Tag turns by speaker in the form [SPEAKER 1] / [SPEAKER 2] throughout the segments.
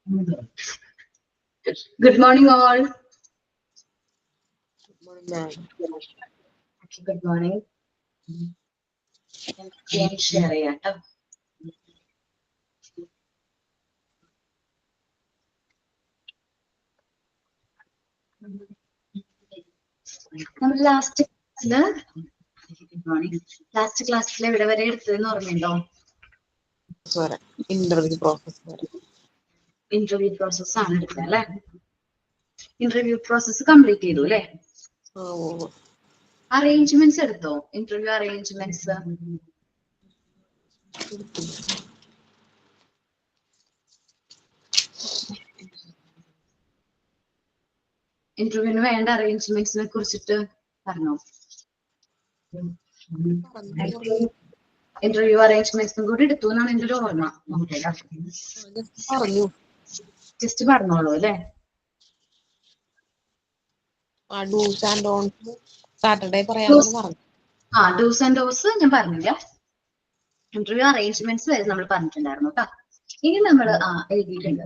[SPEAKER 1] Good morning, all.
[SPEAKER 2] Good morning, ma'am.
[SPEAKER 1] Okay, good morning. ഞാൻ share ചെയ്യാം കേട്ടോ. നമ്മൾ ലാസ്റ്റ് ക്ലാസ്സിൽ ഇവിടെ വരെ എടുത്തതെന്ന് ഓർമ്മയുണ്ടോ? ഇന്റർവ്യൂ പ്രോസസ് ആണ് എടുത്തത് അല്ലെ? ഇന്റർവ്യൂ പ്രോസസ് കംപ്ലീറ്റ് ചെയ്തു അല്ലെ? അറേഞ്ച്മെന്റ്സ് എടുത്തോ? ഇന്റർവ്യൂ അറേഞ്ച്മെന്റ്സ് ഇന്റർവ്യൂവിന് വേണ്ട അറേഞ്ച്മെന്റ്സിനെ കുറിച്ചിട്ട് പറഞ്ഞോ? ഇന്റർവ്യൂ അറേഞ്ച്മെന്റ്സും കൂടി എടുത്തു എന്നാണ് എന്റെ ഒരു ഓർമ്മ. ജസ്റ്റ് പറഞ്ഞോളൂ അല്ലെ?
[SPEAKER 2] ഡൂസ് ആൻഡ്
[SPEAKER 1] ഡോസ് ഞാൻ പറഞ്ഞില്ല. ഇന്റർവ്യൂ അറേഞ്ച്മെന്റ്സ് വരെ നമ്മൾ പറഞ്ഞിട്ടുണ്ടായിരുന്നു കേട്ടോ. ഇനി നമ്മൾ എഴുതിയിട്ടുണ്ട്.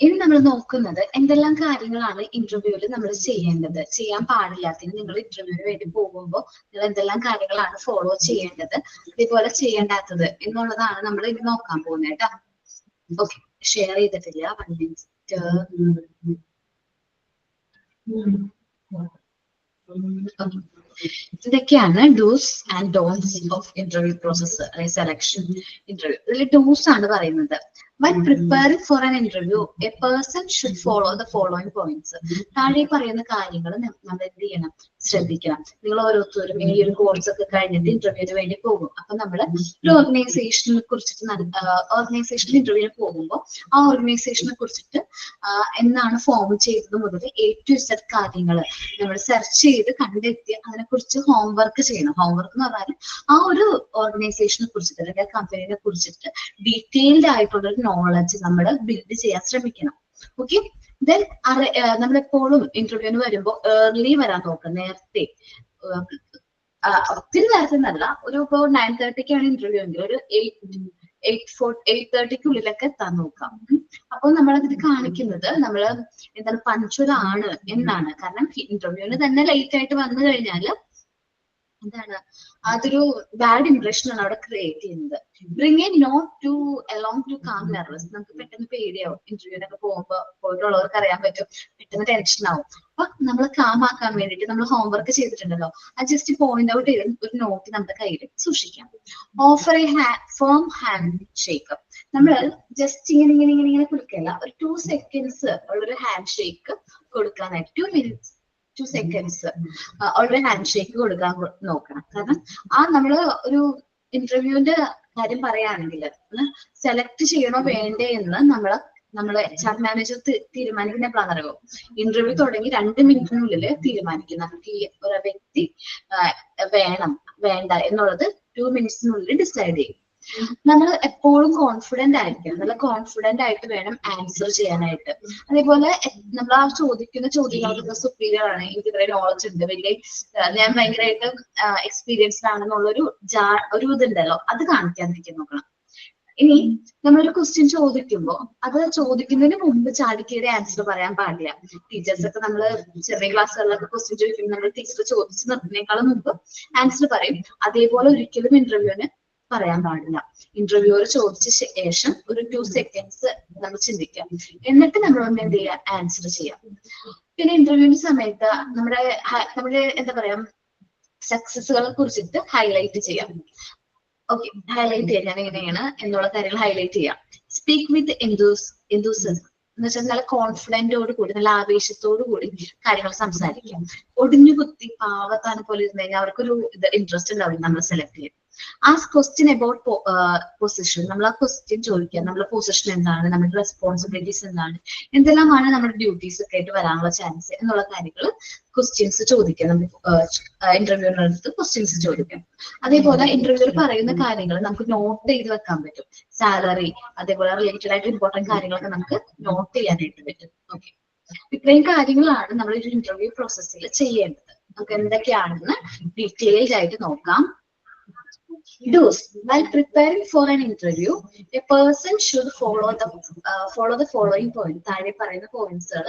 [SPEAKER 1] ഇനി നമ്മൾ നോക്കുന്നത് എന്തെല്ലാം കാര്യങ്ങളാണ് ഇന്റർവ്യൂവിൽ നമ്മൾ ചെയ്യേണ്ടത്, ചെയ്യാൻ പാടില്ലാത്തത്. നിങ്ങൾ ഇന്റർവ്യൂവിന് വേണ്ടി പോകുമ്പോൾ നിങ്ങൾ എന്തെല്ലാം കാര്യങ്ങളാണ് ഫോളോ ചെയ്യേണ്ടത്, അതേപോലെ ചെയ്യേണ്ടാത്തത് എന്നുള്ളതാണ് നമ്മൾ ഇനി നോക്കാൻ പോകുന്നത് കേട്ടോ. ഓക്കെ, ഷെയർ ചെയ്തിട്ടില്ല. 1 മിനിറ്റ്. ഇതൊക്കെയാണ് dos and don'ts of interview process അല്ലെങ്കിൽ സെലക്ഷൻ ഇന്റർവ്യൂ. ഇതിൽ ഡൂസ് ആണ് പറയുന്നത്. When preparing for an interview, a person should follow the following points. താഴെ പറയുന്ന കാര്യങ്ങൾ നമ്മൾ എന്ത് ചെയ്യണം? ശ്രദ്ധിക്കണം. നിങ്ങൾ ഓരോരുത്തരും ഈ ഒരു കോഴ്സ് ഒക്കെ കഴിഞ്ഞിട്ട് ഇന്റർവ്യൂവിന് വേണ്ടി പോകും. അപ്പൊ നമ്മൾ ഒരു ഓർഗനൈസേഷനെ കുറിച്ചിട്ട് ഓർഗനൈസേഷനിൽ ഇന്റർവ്യൂവിന് പോകുമ്പോൾ ആ ഓർഗനൈസേഷനെ കുറിച്ചിട്ട് എന്നാണ് ഫോം ചെയ്തത് മുതൽ A to Z കാര്യങ്ങൾ നമ്മൾ സെർച്ച് ചെയ്ത് കണ്ടെത്തി അതിനെക്കുറിച്ച് ഹോംവർക്ക് ചെയ്യണം. ഹോംവർക്ക് എന്ന് പറഞ്ഞാൽ ആ ഒരു ഓർഗനൈസേഷനെ കുറിച്ചിട്ട് അല്ലെങ്കിൽ കമ്പനിയെ കുറിച്ചിട്ട് ഡീറ്റെയിൽഡ് ആയിട്ടുള്ള ഒരു നോളജ് നമ്മൾ ബിൽഡ് ചെയ്യാൻ ശ്രമിക്കണം. ഓക്കെ, ദെൻ നമ്മളെപ്പോഴും ഇന്റർവ്യൂവിന് വരുമ്പോൾ ഏർലി വരാൻ നോക്കുക. നേരത്തെ ഒത്തിരി നേരത്തെ എന്നല്ല, ഒരു ഇപ്പോൾ 9:30ക്കാണ് ഇന്റർവ്യൂ എങ്കിൽ ഒരു 8:30ക്കുള്ളിലൊക്കെ എത്താൻ നോക്കാം. അപ്പോൾ നമ്മളതിൽ കാണിക്കുന്നത് നമ്മൾ എന്താണ് പഞ്ച്വൽ ആണ് എന്നാണ്. കാരണം ഇന്റർവ്യൂവിന് തന്നെ ലേറ്റ് ആയിട്ട് വന്നു കഴിഞ്ഞാൽ എന്താണ് അതൊരു ബാഡ് ഇംപ്രഷൻ ആണ് അവിടെ ക്രിയേറ്റ് ചെയ്യുന്നത്. Bring a note to along to calm nerves. നമുക്ക് പെട്ടെന്ന് പേടിയാവും. ഇന്റർവ്യൂവിനൊക്കെ പോയിട്ടുള്ളവർക്ക് അറിയാൻ പറ്റും, പെട്ടെന്ന് ടെൻഷൻ ആവും. അപ്പൊ നമ്മൾ കാമാക്കാൻ വേണ്ടിയിട്ട് നമ്മൾ ഹോംവർക്ക് ചെയ്തിട്ടുണ്ടല്ലോ, അത് ജസ്റ്റ് പോയിന്റ് ഔട്ട് ചെയ്ത് ഒരു നോട്ട് നമ്മുടെ കയ്യിൽ സൂക്ഷിക്കാം. Offer A firm hand shake. നമ്മൾ ജസ്റ്റ് ഇങ്ങനെ കൊടുക്കല്ല, ഒരു 2 seconds ഉള്ളൊരു ഹാൻഡ് ഷേക്ക് കൊടുക്കാനായിട്ട് 2 seconds ഉള്ളൊരു ഹാൻഡ് ഷേക്ക് കൊടുക്കാൻ നോക്കണം. കാരണം നമ്മള് ഒരു ഇന്റർവ്യൂവിന്റെ കാര്യം പറയുകയാണെങ്കിൽ സെലക്ട് ചെയ്യണോ വേണ്ടേ എന്ന് നമ്മള് HR മാനേജർ തീരുമാനിക്കുന്ന എപ്പോഴാണെന്ന് അറിയോ? ഇന്റർവ്യൂ തുടങ്ങി 2 മിനിറ്റിനുള്ളിൽ തീരുമാനിക്കും നമുക്ക് ഈ ഒരു വ്യക്തി വേണം വേണ്ട എന്നുള്ളത് 2 മിനിറ്റ്സിനുള്ളിൽ ഡിസൈഡ് ചെയ്യും. നമ്മൾ എപ്പോഴും കോൺഫിഡന്റ് ആയിരിക്കണം. നല്ല കോൺഫിഡന്റ് ആയിട്ട് വേണം ആൻസർ ചെയ്യാനായിട്ട്. അതേപോലെ നമ്മൾ ആ ചോദിക്കുന്ന ചോദ്യങ്ങൾക്ക് സുപ്പീരിയർ ആണ്, എനിക്ക് ഇത്രയും നോളജ് ഉണ്ട്, ഞാൻ ഭയങ്കരമായിട്ട് എക്സ്പീരിയൻസ്ഡ് ആണെന്നുള്ളൊരു ഒരു ഇതുണ്ടല്ലോ, അത് കാണിക്കാതിരിക്കാൻ നോക്കണം. ഇനി നമ്മളൊരു ക്വസ്റ്റ്യൻ ചോദിക്കുമ്പോൾ അത് ചോദിക്കുന്നതിന് മുമ്പ് ചാടിക്കേറി ആൻസർ പറയാൻ പാടില്ല. ടീച്ചേഴ്സ് ഒക്കെ നമ്മള് ചെറിയ ക്ലാസ്സുകളിലൊക്കെ ക്വസ്റ്റ്യൻ ചോദിക്കുമ്പോൾ നമ്മൾ ടീച്ചർ ചോദിച്ച് നിർത്തുന്നതിനേക്കാളും മുമ്പ് ആൻസർ പറയും. അതേപോലെ ഒരിക്കലും ഇന്റർവ്യൂവിന് പറയാൻ പാടില്ല. ഇന്റർവ്യൂവർ ചോദിച്ച ശേഷം ഒരു 2 seconds നമ്മൾ ചിന്തിക്കാം, എന്നിട്ട് നമ്മൾ ഒന്ന് എന്ത് ചെയ്യാം? ആൻസർ ചെയ്യാം. പിന്നെ ഇന്റർവ്യൂവിന്റെ സമയത്ത് നമ്മുടെ എന്താ പറയാ സക്സസുകളെ കുറിച്ചിട്ട് ഹൈലൈറ്റ് ചെയ്യാം. ഓക്കെ, ഹൈലൈറ്റ് ചെയ്യാം. ഞാൻ എങ്ങനെയാണ് എന്നുള്ള കാര്യങ്ങൾ ഹൈലൈറ്റ് ചെയ്യാം. സ്പീക്ക് വിത്ത് enthusiasm എന്ന് വെച്ചാൽ നല്ല കോൺഫിഡന്റോട് കൂടി, നല്ല ആവേശത്തോടു കൂടി കാര്യങ്ങൾ സംസാരിക്കാം. ഒടിഞ്ഞു കുത്തി പാവത്താനെ പോലെ ഇരുന്ന് കഴിഞ്ഞാൽ അവർക്കൊരു ഇൻട്രസ്റ്റ് ഉണ്ടാവില്ല നമ്മൾ സെലക്ട് ചെയ്യാൻ. Ask question about position. നമ്മൾ ആ ക്വസ്റ്റ്യൻ ചോദിക്കുക, നമ്മുടെ പൊസിഷൻ എന്താണ്, നമ്മുടെ റെസ്പോൺസിബിലിറ്റീസ് എന്താണ്, എന്തെല്ലാമാണ് നമ്മുടെ ഡ്യൂട്ടീസ് ഒക്കെ ആയിട്ട് വരാനുള്ള ചാൻസ് എന്നുള്ള കാര്യങ്ങൾ ക്വസ്റ്റ്യൻസ് ചോദിക്കാം. നമുക്ക് ഇന്റർവ്യൂവിന്റെ അടുത്ത് ക്വസ്റ്റ്യൻസ് ചോദിക്കാം. അതേപോലെ ഇന്റർവ്യൂവിൽ പറയുന്ന കാര്യങ്ങൾ നമുക്ക് നോട്ട് ചെയ്ത് വെക്കാൻ പറ്റും. സാലറി, അതേപോലെ റിലേറ്റഡ് ആയിട്ട് ഇമ്പോർട്ടന്റ് കാര്യങ്ങളൊക്കെ നമുക്ക് നോട്ട് ചെയ്യാനായിട്ട് പറ്റും. ഓക്കെ, ഇത്രയും കാര്യങ്ങളാണ് നമ്മൾ ഒരു ഇന്റർവ്യൂ പ്രോസസ്സിൽ ചെയ്യേണ്ടത്. നമുക്ക് എന്തൊക്കെയാണെന്ന് ഡീറ്റെയിൽഡ് ആയിട്ട് നോക്കാം. Do's. While preparing for an interview, a person should follow the following point. താഴെ പറയുന്ന പോയിന്റ്സുകൾ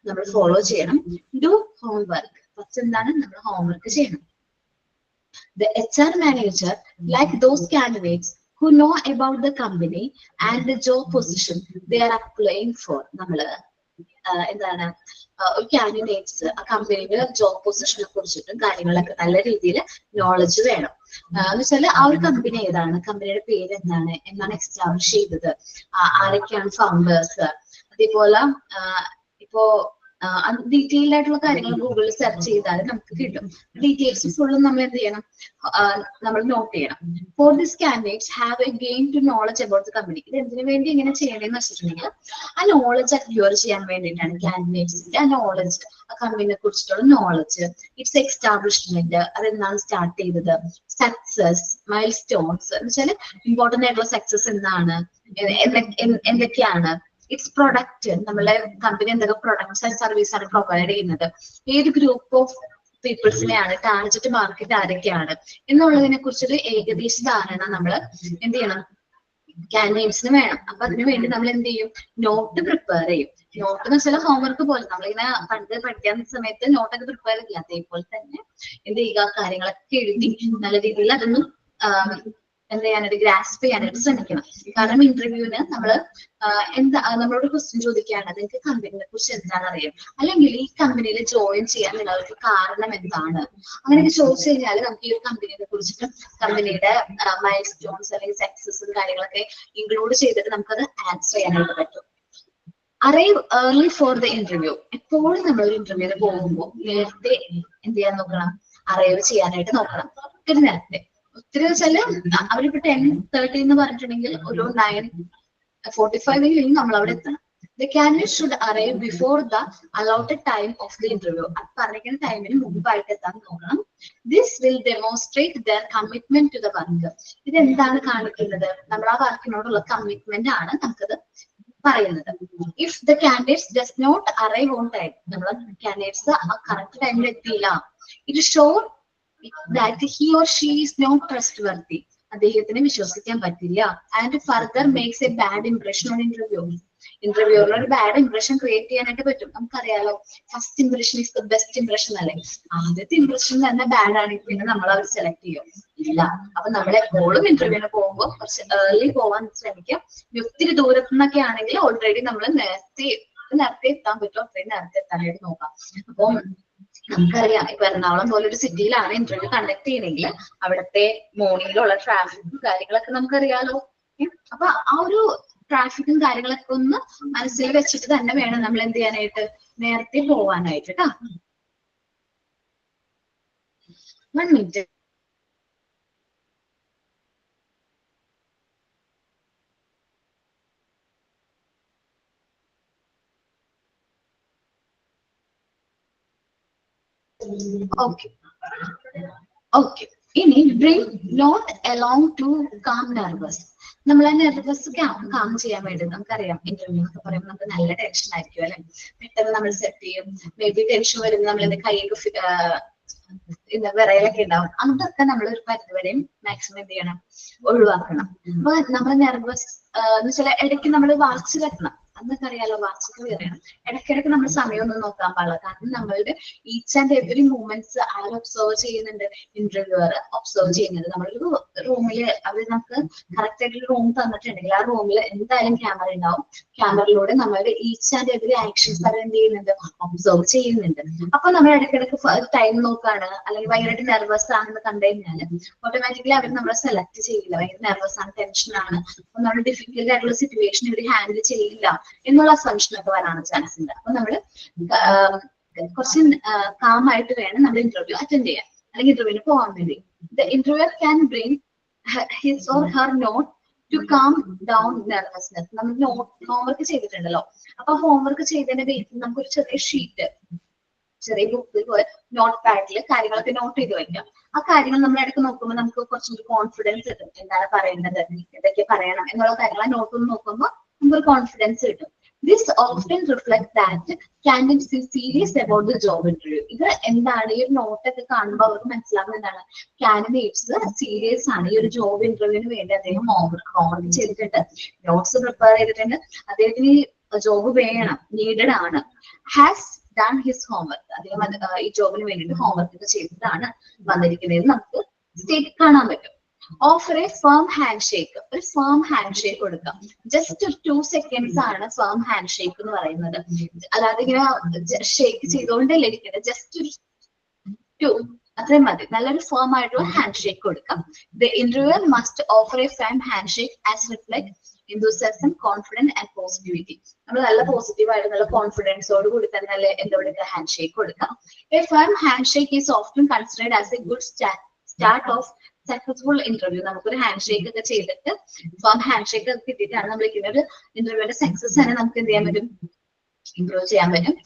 [SPEAKER 1] നമ്മൾ ഫോളോ ചെയ്യണം. Do homework. ഫസ്റ്റ് എന്താണ് നമ്മൾ ഹോംവർക്ക് ചെയ്യണം. The HR manager, like those candidates who know about the company and the job position they are applying for. നമ്മൾ എന്താണ് ഒരു കാൻഡിഡേറ്റ്സ് ആ കമ്പനിയുടെ ജോബ് പൊസിഷനെ കുറിച്ചിട്ടും കാര്യങ്ങളൊക്കെ നല്ല രീതിയിൽ നോളജ് വേണം. എന്ന് വെച്ചാൽ ആ ഒരു കമ്പനി ഏതാണ്, കമ്പനിയുടെ പേര് എന്താണ്, എന്നാണ് എസ്റ്റാബ്ലിഷ് ചെയ്തത്, ആരൊക്കെയാണ് ഫൗണ്ടേഴ്സ്, അതേപോലെ ഇപ്പോ ഡീറ്റെയിൽഡ് ആയിട്ടുള്ള കാര്യങ്ങൾ ഗൂഗിളിൽ സെർച്ച് ചെയ്താൽ നമുക്ക് കിട്ടും. ഡീറ്റെയിൽസ് ഫുള്ളും നമ്മൾ എന്ത് ചെയ്യണം, നമ്മൾ നോട്ട് ചെയ്യണം. For this candidates have a gain to knowledge about the company. ഇത് എന്തിനു വേണ്ടി ഇങ്ങനെ ചെയ്യണമെന്ന് വെച്ചിട്ടുണ്ടെങ്കിൽ ആ നോളജ് അക്യൂർ ചെയ്യാൻ വേണ്ടിയിട്ടാണ്. കാൻഡിഡേറ്റ്സിന്റെ ആ നോളജ്, ആ കമ്പനിയെ കുറിച്ചിട്ടുള്ള നോളജ്, ഇറ്റ്സ് എസ്റ്റാബ്ലിഷ്മെന്റ്, അതെന്താണ് സ്റ്റാർട്ട് ചെയ്തത്, സക്സസ്, മൈൽ സ്റ്റോൺസ് എന്ന് വെച്ചാൽ ഇമ്പോർട്ടന്റ് ആയിട്ടുള്ള സക്സസ് എന്താണ്, എന്തൊക്കെയാണ്, ഇറ്റ്സ് പ്രൊഡക്റ്റ്, നമ്മളെ കമ്പനി എന്തൊക്കെ പ്രൊഡക്ട്സ് ആൻഡ് സർവീസ് ആണ് പ്രൊവൈഡ് ചെയ്യുന്നത്, ഏത് ഗ്രൂപ്പ് ഓഫ് പീപ്പിൾസിനെയാണ്, ടാർഗറ്റ് മാർക്കറ്റ് ആരൊക്കെയാണ് എന്നുള്ളതിനെ കുറിച്ചൊരു ഏകദേശ ധാരണ നമ്മൾ എന്ത് ചെയ്യണം, കാൻഡിഡേറ്റ്സിന് വേണം. അപ്പൊ അതിനു വേണ്ടി നമ്മൾ എന്ത് ചെയ്യും, നോട്ട് പ്രിപ്പയർ ചെയ്യും. നോട്ട് എന്ന് വെച്ചാൽ ഹോംവർക്ക് പോലെ നമ്മളിങ്ങനെ പണ്ട് പഠിക്കാൻ സമയത്ത് നോട്ടൊക്കെ പ്രിപ്പയർ ചെയ്യില്ല, അതേപോലെ തന്നെ എന്ത് ചെയ്യുക, കാര്യങ്ങളൊക്കെ എഴുതി നല്ല രീതിയിൽ അതൊന്നും എന്ത് ചെയ്യാനായിട്ട് ഗ്രാസ്പ് ചെയ്യാനായിട്ട് ശ്രമിക്കണം. കാരണം ഇന്റർവ്യൂവിന് നമ്മള് നമ്മളോട് ക്വസ്റ്റ്യൻ ചോദിക്കുകയാണ്, നിങ്ങൾക്ക് കമ്പനിയെ കുറിച്ച് എന്താണ് അറിയാം, അല്ലെങ്കിൽ ഈ കമ്പനിയിൽ ജോയിൻ ചെയ്യാൻ നിങ്ങൾക്ക് കാരണം എന്താണ്, അങ്ങനെയൊക്കെ ചോദിച്ചു കഴിഞ്ഞാൽ നമുക്ക് ഈ ഒരു കമ്പനിയെ കുറിച്ചിട്ടും കമ്പനിയുടെ മൈൽ സ്റ്റോൺസ് അല്ലെങ്കിൽ സക്സസും കാര്യങ്ങളൊക്കെ ഇൻക്ലൂഡ് ചെയ്തിട്ട് നമുക്കത് ആൻസർ ചെയ്യാനായിട്ട് പറ്റും. Arrive early for the interview. എപ്പോഴും നമ്മളൊരു ഇന്റർവ്യൂവിന് പോകുമ്പോൾ നേരത്തെ എന്ത് ചെയ്യാൻ നോക്കണം, അറൈവ് ചെയ്യാനായിട്ട് നോക്കണം. ഒത്തിരി നേരത്തെ, ഒത്തിരി വെച്ചാല് അവരിപ്പോ 10:30 എന്ന് പറഞ്ഞിട്ടുണ്ടെങ്കിൽ ഒരു 9:45 നമ്മൾ അവിടെ എത്തണം. The candidate should arrive before the allotted time of the interview. അത് പറഞ്ഞിരിക്കുന്ന ടൈമിന് മുമ്പായിട്ട് എത്താൻ നോക്കണം. This will demonstrate their commitment to the work. ഇതെന്താണ് കാണിക്കുന്നത്, നമ്മൾ ആ വർക്കിനോടുള്ള കമ്മിറ്റ്മെന്റ് ആണ് നമുക്കത് പറയുന്നത്. If the candidates does not arrive on time, നമ്മൾ കാൻഡിഡേറ്റ്സ് കറക്റ്റ് ടൈമിൽ എത്തിയില്ല, it show that he or she is not trustworthy. അദ്ദേഹത്തിന് വിശ്വസിക്കാൻ പറ്റില്ല. And further makes A bad impression on interview. ഇന്റർവ്യൂവിൽ ഒരു ബാഡ് ഇംപ്രഷൻ ക്രിയേറ്റ് ചെയ്യാനായിട്ട് പറ്റും. നമുക്കറിയാലോ, first impression is the best impression അല്ലേ. ആദ്യത്തെ ഇംപ്രഷൻ തന്നെ ബാഡ് ആണെങ്കിൽ പിന്നെ നമ്മൾ അവർ സെലക്ട് ചെയ്യും ഇല്ല. അപ്പൊ നമ്മൾ എപ്പോഴും ഇന്റർവ്യൂവിന് പോകുമ്പോൾ കുറച്ച് ഏർലി പോവാൻ ശ്രമിക്കാം. ഒത്തിരി ദൂരത്തു നിന്നൊക്കെ ആണെങ്കിൽ ഓൾറെഡി നമ്മൾ നേരത്തെ എത്താൻ പറ്റും, അത്രയും നേരത്തെ എത്താനായിട്ട് നോക്കാം. അപ്പം നമുക്കറിയാം, ഇപ്പൊ എറണാകുളം പോലെ ഒരു സിറ്റിയിലാണ് ഇന്റർവ്യൂ കണ്ടക്ട് ചെയ്യണമെങ്കിൽ അവിടുത്തെ മോർണിംഗിലുള്ള ട്രാഫിക്കും കാര്യങ്ങളൊക്കെ നമുക്കറിയാലോ. അപ്പൊ ആ ഒരു ട്രാഫിക്കും കാര്യങ്ങളൊക്കെ ഒന്ന് മനസ്സിൽ വെച്ചിട്ട് തന്നെ വേണം നമ്മൾ എന്ത് ചെയ്യാനായിട്ട്, നേരത്തെ പോവാനായിട്ട് കേട്ടോ. 1 minute. ഓക്കെ. ഇനി bring note along to calm nerves. നമ്മളെ നെർവസ് കാം ചെയ്യാൻ വേണ്ടി നമുക്കറിയാം, ഇന്റർവ്യൂ എന്നൊക്കെ പറയുമ്പോൾ നമുക്ക് നല്ല ടെൻഷൻ ആയിരിക്കും അല്ലെ. പെട്ടെന്ന് നമ്മൾ സെറ്റ് ചെയ്യും, മേ ബി ടെൻഷൻ വരുമ്പോൾ നമ്മൾ എന്റെ കൈയൊക്കെ വിറയലൊക്കെ ഉണ്ടാവും. അതൊക്കെ നമ്മൾ ഒരു പരിധിവരെയും മാക്സിമം എന്ത് ചെയ്യണം, ഒഴിവാക്കണം. അപ്പൊ നമ്മൾ നെർവസ് എന്ന് വെച്ചാൽ ഇടയ്ക്ക് നമ്മൾ വാച്ച് വെക്കണം. അന്നൊക്കെ അറിയാലോ, വാച്ചൊക്കെ വേണം. ഇടയ്ക്കിടയ്ക്ക് നമ്മൾ സമയം ഒന്നും നോക്കാൻ പാടില്ല. കാരണം നമ്മളുടെ ഈച്ച് ആൻഡ് എവറി മൂവ്മെന്റ്സ് ആര് ഒബ്സർവ് ചെയ്യുന്നുണ്ട്, ഇന്റർവ്യൂവർ ഒബ്സർവ് ചെയ്യുന്നുണ്ട്. നമ്മളൊരു റൂമിൽ അവർ നമുക്ക് കറക്റ്റ് ആയിട്ട് റൂം തന്നിട്ടുണ്ടെങ്കിൽ ആ റൂമിൽ എന്തായാലും ക്യാമറ ഉണ്ടാവും. ക്യാമറയിലൂടെ നമ്മളുടെ ഈച്ച് ആൻഡ് എവറി ആക്ഷൻസ് അവർ എന്ത് ചെയ്യുന്നുണ്ട്, ഒബ്സർവ് ചെയ്യുന്നുണ്ട്. അപ്പൊ നമ്മൾ ഇടയ്ക്കിടയ്ക്ക് ടൈം നോക്കാണ് അല്ലെങ്കിൽ ഭയങ്കരമായിട്ട് നെർവസ് ആണെന്ന് കണ്ടു കഴിഞ്ഞാൽ ഓട്ടോമാറ്റിക്കലി അവർ നമ്മളെ സെലക്ട് ചെയ്യില്ല. ഭയങ്കര നെർവസ് ആണ്, ടെൻഷനാണ്, അപ്പൊ നമ്മൾ ഡിഫിക്കൽട്ട് ആയിട്ടുള്ള സിറ്റുവേഷൻ ഇവർ ഹാൻഡിൽ ചെയ്യില്ല എന്നുള്ള അസംഷൻ ഒക്കെ വരാനുള്ള ചാൻസ് ഉണ്ട്. അപ്പൊ നമ്മള് കുറച്ച് കാമായിട്ട് വേണം നമ്മൾ ഇന്റർവ്യൂ അറ്റൻഡ് ചെയ്യാൻ അല്ലെങ്കിൽ ഇന്റർവ്യൂവിന് പോകാൻ വേണ്ടി. The interviewer can bring his or her note to calm down nervousness. നമ്മൾ ഹോംവർക്ക് ചെയ്തിട്ടുണ്ടല്ലോ, അപ്പൊ ഹോംവർക്ക് ചെയ്തതിന്റെ ബേസിൽ നമുക്കൊരു ചെറിയ ഷീറ്റ്, ചെറിയ ബുക്കിൽ പോലെ നോട്ട് പാഡിൽ കാര്യങ്ങളൊക്കെ നോട്ട് ചെയ്ത് വയ്ക്കാം. ആ കാര്യങ്ങൾ നമ്മൾ ഇടയ്ക്ക് നോക്കുമ്പോൾ നമുക്ക് കുറച്ചുകൂടി കോൺഫിഡൻസ് കിട്ടും. എന്താണ് പറയേണ്ടത്, എന്തൊക്കെ പറയണം എന്നുള്ള കാര്യങ്ങൾ നോട്ട് നോക്കുമ്പോൾ നമുക്കൊരു കോൺഫിഡൻസ് കിട്ടും. This often reflects that candidates is serious about the job interview. ഇത് എന്താണ് ഈ ഒരു നോട്ടൊക്കെ കാണുമ്പോൾ അവർക്ക് മനസ്സിലാവുന്ന എന്താണ്, കാൻഡിഡേറ്റ്സ് സീരിയസ് ആണ്. ഈ ഒരു ജോബ് ഇന്റർവ്യൂവിന് വേണ്ടി അദ്ദേഹം ഹോംവർക്ക് ചെയ്തിട്ടുണ്ട്, നോട്ട്സ് പ്രിപ്പയർ ചെയ്തിട്ടുണ്ട്, അദ്ദേഹത്തിന് ജോബ് വേണം, നീഡഡ് ആണ്. ഹാസ് ഡൺ ഹിസ് ഹോംവർക്ക്, അദ്ദേഹം ഈ ജോബിന് വേണ്ടിയിട്ട് ഹോംവർക്ക് ഒക്കെ ചെയ്തിട്ടാണ് വന്നിരിക്കുന്നത് നമുക്ക് സ്റ്റേറ്റ് കാണാൻ പറ്റും. Offer A firm hand shake, ഒരു ഫേം ഹാൻഡ് ഷേക്ക് കൊടുക്കാം. ജസ്റ്റ് ഒരു 2 seconds ആണ് ഫേം ഹാൻഡ് ഷേക്ക് എന്ന് പറയുന്നത്. അല്ലാതെ ഇങ്ങനെ ഷേക്ക് ചെയ്തുകൊണ്ടല്ലേ ഇരിക്കുന്നത്, ജസ്റ്റ് ഒരു 2 അത്രയും മതി. നല്ലൊരു ഫേം ആയിട്ടുള്ള ഹാൻഡ് ഷേക്ക് കൊടുക്കാം. The interviewer must offer A firm hand shake as reflect enthusiasm, confidence and positivity. നമ്മൾ നല്ല പോസിറ്റീവ് ആയിട്ട് നല്ല കോൺഫിഡൻസോട് കൂടി തന്നെ നല്ല എന്താ ഹാൻഡ് ഷേക്ക് കൊടുക്കാം. A firm hand shake is often considered as A good start of successful interview. നമുക്കൊരു ഹാൻഡ് ഷേക്ക് ഒക്കെ ചെയ്തിട്ട് ഫേം ഹാൻഡ് ഷേക്ക് ഒക്കെ കിട്ടിയിട്ടാണ് നമ്മൾ ഒരു ഇന്റർവ്യൂവിന്റെ സക്സസ് തന്നെ നമുക്ക് എന്ത് ചെയ്യാൻ പറ്റും, ഇംപ്രൂവ് ചെയ്യാൻ പറ്റും.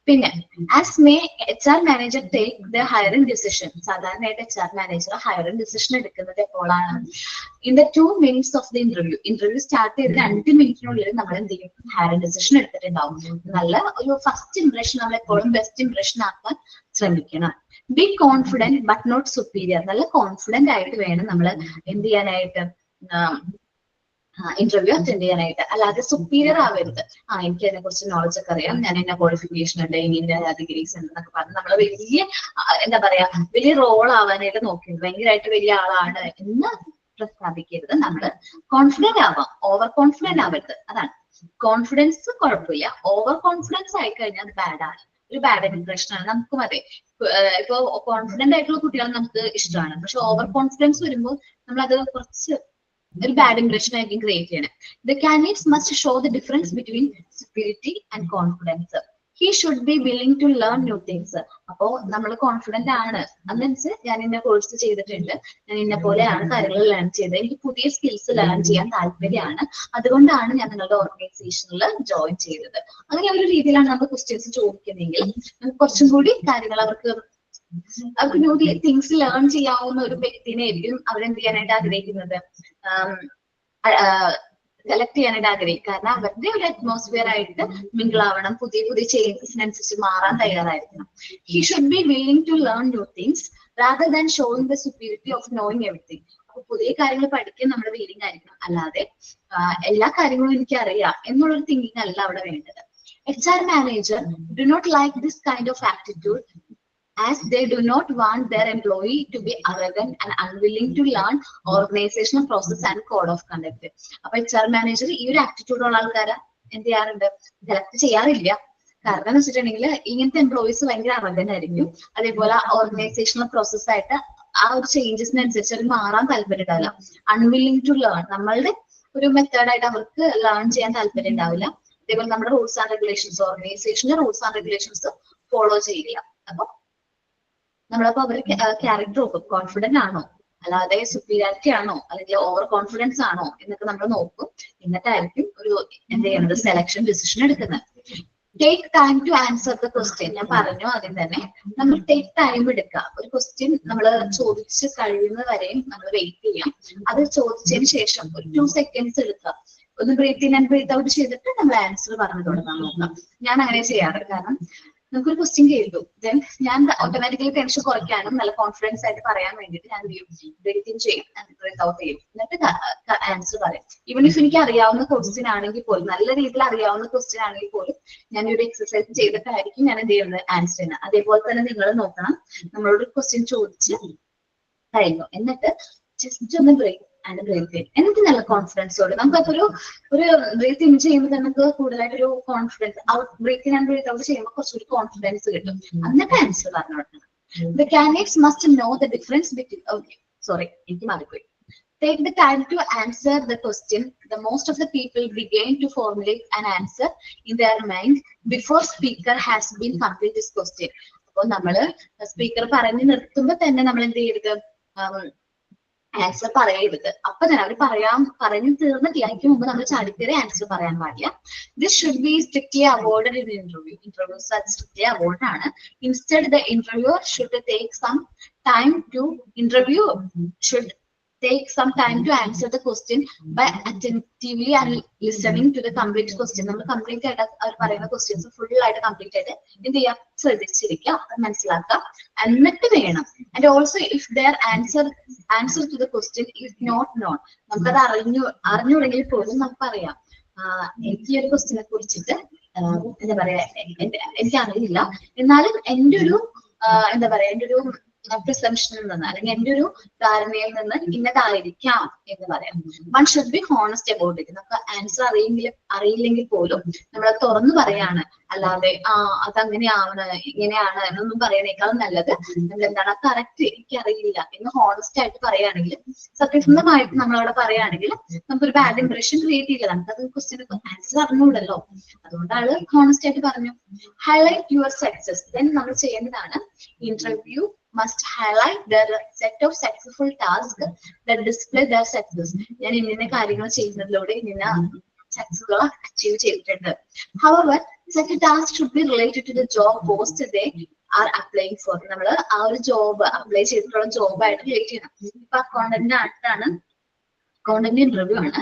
[SPEAKER 1] പിന്നെ as may HR manager take the hiring decision. സാധാരണയായിട്ട് HR മാനേജർ ഹയറിംഗ് ഡിസിഷൻ എടുക്കുന്നത് എപ്പോഴാണ്? In the 2 minutes of the interview start ചെയ്ത് 2 minute നമ്മൾ എന്ത് ചെയ്യും, ഹയറിംഗ് ഡിസിഷൻ എടുത്തിട്ടുണ്ടാവും. നല്ല ഒരു ഫസ്റ്റ് ഇംപ്രഷൻ നമ്മൾ എപ്പോഴും ബെസ്റ്റ് ഇംപ്രഷൻ ആക്കാൻ ശ്രമിക്കണം. Be confident but not superior. നല്ല കോൺഫിഡന്റ് ആയിട്ട് വേണം നമ്മൾ എന്ത് ചെയ്യാനായിട്ട്, ഇന്റർവ്യൂ അറ്റൻഡ് ചെയ്യാനായിട്ട്. അല്ലാതെ സുപ്പീരിയർ ആവരുത്. എനിക്ക് അതിനെ കുറിച്ച് നോളജ് ഒക്കെ അറിയാം, ഞാൻ എന്നെ ക്വാളിഫിക്കേഷൻ ഉണ്ട്, ഇനി ഡിഗ്രീസ് ഉണ്ട് എന്നൊക്കെ പറഞ്ഞ് നമ്മൾ വലിയ എന്താ പറയാ വലിയ റോൾ ആവാനായിട്ട് നോക്കരുത്. ഭയങ്കരമായിട്ട് വലിയ ആളാണ് എന്ന് പ്രസ്താവിക്കരുത്. നമ്മൾ കോൺഫിഡന്റ് ആവാം, ഓവർ കോൺഫിഡന്റ് ആവരുത്. അതാണ് കോൺഫിഡൻസ്. കുഴപ്പമില്ല, ഓവർ കോൺഫിഡൻസ് ആയി കഴിഞ്ഞാൽ അത് ബാഡാണ്, ഒരു ബാഡ് ഇംപ്രഷൻ ആണ്. നമുക്കും അതെ, ഇപ്പൊ കോൺഫിഡന്റ് ആയിട്ടുള്ള കുട്ടികളെ നമുക്ക് ഇഷ്ടമാണ്, പക്ഷെ ഓവർ കോൺഫിഡൻസ് വരുമ്പോൾ നമ്മൾ അത് കുറച്ച് ഒരു ബാഡ് ഇംപ്രഷൻ ആയിരിക്കും ക്രിയേറ്റ് ചെയ്യണേ. The candidates must show the difference between spirit and confidence. He should be willing to learn new things. അപ്പോ നമ്മൾ കോൺഫിഡന്റ് ആണ്, അതനുസരിച്ച് ഞാൻ ഇന്ന കോഴ്സ് ചെയ്തിട്ടുണ്ട്, ഞാൻ ഇന്ന പോലെയാണ് കാര്യങ്ങൾ ലേൺ ചെയ്തത്, എനിക്ക് പുതിയ സ്കിൽസ് ലേൺ ചെയ്യാൻ താല്പര്യമാണ്, അതുകൊണ്ടാണ് ഞാൻ നിങ്ങളുടെ ഓർഗനൈസേഷനിൽ ജോയിൻ ചെയ്തത്. അങ്ങനെ ഒരു രീതിയിലാണ് നമ്മൾ ക്വസ്റ്റ്യൻസ് ചോദിക്കുന്നതെങ്കിൽ നമുക്ക് കുറച്ചും കൂടി കാര്യങ്ങൾ അവർക്ക് ന്യൂ തിങ്സ് ലേൺ ചെയ്യാവുന്ന ഒരു വ്യക്തിനായിരിക്കും അവരെന്ത് ചെയ്യാനായിട്ട് ആഗ്രഹിക്കുന്നത്, സെലക്ട് ചെയ്യാനായിട്ട് ആഗ്രഹിക്കും. കാരണം അവരുടെ ഒരു അറ്റ്മോസ്ഫിയർ ആയിട്ട് മിങ്കിൾ ആവണം, പുതിയ പുതിയ ചേഞ്ചസിനനുസരിച്ച് മാറാൻ തയ്യാറായിരിക്കണം. He should be willing to learn new things rather than showing the superiority of knowing everything. അപ്പൊ പുതിയ കാര്യങ്ങൾ പഠിക്കാൻ നമ്മുടെ വില്ലിംഗ് ആയിരിക്കണം, അല്ലാതെ എല്ലാ കാര്യങ്ങളും എനിക്ക് അറിയാം എന്നുള്ളൊരു തിങ്കിങ് അല്ല അവിടെ വേണ്ടത്. HR manager do not like this kind of attitude, as they do not want their employee to be arrogant and unwilling to learn organizational process and code of conduct. അപ്പൊ HR മാനേജർ ഈ ഒരു attitude ഉള്ള ആൾക്കാരെ എന്ത് ചെയ്യാറുണ്ട്, select ചെയ്യാറില്ല. കാരണം എന്ന് വെച്ചിട്ടുണ്ടെങ്കിൽ ഇങ്ങനത്തെ എംപ്ലോയീസ് ഭയങ്കര അറഗന്റ് ആയിരിക്കും. അതേപോലെ ഓർഗനൈസേഷണൽ പ്രോസസ് ആയിട്ട് ആ ഒരു ചേഞ്ചസിനനുസരിച്ച് അവർ മാറാൻ താല്പര്യം ഉണ്ടാവില്ല. അൺവില്ലിംഗ് ടു ലേൺ, നമ്മളുടെ ഒരു മെത്തേഡായിട്ട് അവർക്ക് ലേൺ ചെയ്യാൻ താല്പര്യം ഉണ്ടാവില്ല. അതേപോലെ നമ്മുടെ റൂൾസ് ആൻഡ് റെഗുലേഷൻസ്, ഓർഗനൈസേഷന്റെ റൂൾസ് ആൻഡ് റെഗുലേഷൻസ് ഫോളോ ചെയ്യില്ല. അപ്പൊ നമ്മളപ്പോ അവർ ക്യാരക്ടർ നോക്കും, കോൺഫിഡന്റ് ആണോ, അല്ലാതെ സുപ്പീരിയാരിറ്റി ആണോ, അല്ലെങ്കിൽ ഓവർ കോൺഫിഡൻസ് ആണോ എന്നൊക്കെ നമ്മൾ നോക്കും. എന്നിട്ടായിരിക്കും ഒരു എന്ത് ചെയ്യുന്നത്, സെലക്ഷൻ ഡിസിഷൻ എടുക്കുന്നത്. Take time to answer the question. ഞാൻ പറഞ്ഞു ആദ്യം തന്നെ, നമ്മൾ ടേക്ക് ടൈം എടുക്കുക. ഒരു ക്വസ്റ്റ്യൻ നമ്മൾ ചോദിച്ച് കഴിയുന്ന വരെയും നമ്മൾ വെയിറ്റ് ചെയ്യാം. അത് ചോദിച്ചതിന് ശേഷം ഒരു 2 seconds എടുക്കുക, ഒന്ന് breathe in and breathe out ചെയ്തിട്ട് നമ്മൾ ആൻസർ പറഞ്ഞു തുടങ്ങാൻ നോക്കാം. ഞാൻ അങ്ങനെ ചെയ്യാറ്. കാരണം നമുക്കൊരു ക്വസ്റ്റ്യൻ കേട്ടു, ദെൻ ഞാൻ ഓട്ടോമാറ്റിക്കലി ടെൻഷൻ കുറയ്ക്കാനും നല്ല കോൺഫിഡൻസ് ആയിട്ട് പറയാൻ വേണ്ടിയിട്ട് ഞാൻ ബ്രീത്ത് ഇൻ ചെയ്യും, ബ്രീത്ത് ഔട്ട് ചെയ്യും, എന്നിട്ട് ആൻസർ പറയും. ഈവൻ ഇഫ് എനിക്ക് അറിയാവുന്ന ക്വസ്റ്റ്യൻ ആണെങ്കിൽ പോലും, നല്ല രീതിയിൽ അറിയാവുന്ന ക്വസ്റ്റ്യൻ ആണെങ്കിൽ പോലും ഞാൻ ഒരു എക്സസൈസ് ചെയ്തിട്ടായിരിക്കും ഞാൻ എന്ത് ചെയ്യുന്നത്, ആൻസർ ചെയ്യുന്നത്. അതേപോലെ തന്നെ നിങ്ങൾ നോക്കണം, നമ്മളോട് ക്വസ്റ്റ്യൻ ചോദിച്ച് കഴിഞ്ഞു, എന്നിട്ട് ജസ്റ്റ് ഒന്ന് ബ്രേക്ക് ആൻഡ് ബ്രീത്ത് ഇൻ, എന്നിട്ട് നല്ല കോൺഫിഡൻസോട് നമുക്കപ്പോൾ ഒരു ബ്രീത്ത് ഇൻ ചെയ്യുമ്പോൾ നമുക്ക് കൂടുതലായിട്ടൊരു confidence, out breathe in and breathe out ചെയ്യുമ്പോൾ കുറച്ചൊരു കോൺഫിഡൻസ് കിട്ടും. എന്നിട്ട് ആൻസർ പറഞ്ഞു കൊടുക്കണം. The candidates must know the difference between, okay, sorry, എനിക്ക് മാറിപ്പോയി. Take the time to answer the question. The most of the people begin to formulate an answer in their mind before speaker has been complete this question. അപ്പോൾ നമ്മള് speaker പറഞ്ഞു നിർത്തുമ്പോൾ തന്നെ നമ്മൾ എന്ത് ചെയ്യരുത്, ആൻസർ പറയരുത്. അപ്പൊ തന്നെ അവർ പറഞ്ഞു തീർന്നിട്ടില്ല, അതിന് മുമ്പ് നമ്മൾ ചാടിക്കേറി ആൻസർ പറയാൻ പാടില്ല. This should be strictly avoided in interview. Interviews അത് സ്ട്രിക്ട്ലി അവോയ്ഡ് ആണ്. Instead the interviewer should take some time to interview should take some time to answer the question by attentively and listening to the complete question. നമ്മൾ complete ആയിട്ട് അവർ പറയുന്ന questions full ആയിട്ട് complete ആയിട്ട് എന്ത് ചെയ്യാം, ശ്രദ്ധിച്ചിരിക്കുക, മനസ്സിലാക്കുക, എന്നിട്ട് വേണം. And also if their answer to the question is not known, നമുക്കത് അറിഞ്ഞുകൂടെങ്കിൽ പോലും നമുക്ക് പറയാം എനിക്ക് ഈ ഒരു ക്വസ്റ്റ്യനെ കുറിച്ചിട്ട് എന്താ പറയാ എനിക്കറിയില്ല, എന്നാലും എൻ്റെ ഒരു എന്താ പറയാ എൻ്റെ ഒരു പ്രിസംഷനിൽ നിന്ന് അല്ലെങ്കിൽ എൻ്റെ ഒരു ധാരണയിൽ നിന്ന് ഇന്നതായിരിക്കാം എന്ന് പറയാം. One should be honest about it. നമുക്ക് ആൻസർ അറിയില്ലെങ്കിൽ പോലും നമ്മൾ തുറന്നു പറയാണ്, അല്ലാതെ അതങ്ങനെയാണ് ഇങ്ങനെയാണ് എന്നൊന്നും പറയണേക്കാളും നല്ലത് നമ്മൾ എന്താണ് കറക്റ്റ് എനിക്കറിയില്ല എന്ന് ഹോണസ്റ്റ് ആയിട്ട് പറയുകയാണെങ്കിൽ, സത്യസന്ധമായിട്ട് നമ്മളവിടെ പറയുകയാണെങ്കിൽ നമുക്കൊരു ബാഡ് ഇംപ്രഷൻ ക്രിയേറ്റ് ചെയ്യില്ല. നമുക്കത് ക്വസ്റ്റ്യൻ ആൻസർ അറിഞ്ഞൂടല്ലോ, അതുകൊണ്ട് ആള് ഹോണസ്റ്റ് ആയിട്ട് പറഞ്ഞു. Highlight your success. ദെൻ നമ്മൾ ചെയ്യേണ്ടതാണ് interview must highlight their set of successful tasks that display their success. ഞാൻ ഇന്ന കാര്യങ്ങൾ ചെയ്യുന്നതിലൂടെ ഇന്ന സക്സസ്സുകൾ അച്ചീവ് ചെയ്തിട്ടുണ്ട്. However, such a task should be related to the job post they are applying for. നമ്മൾ ആ ഒരു ജോബ് അപ്ലൈ ചെയ്തിട്ടുള്ള ജോബായിട്ട് റിലേറ്റ് ചെയ്യണം. ഇപ്പൊ അക്കൗണ്ടന്റ് ആയിട്ടാണ്, അക്കൗണ്ടന്റ് ഇന്റർവ്യൂ ആണ്,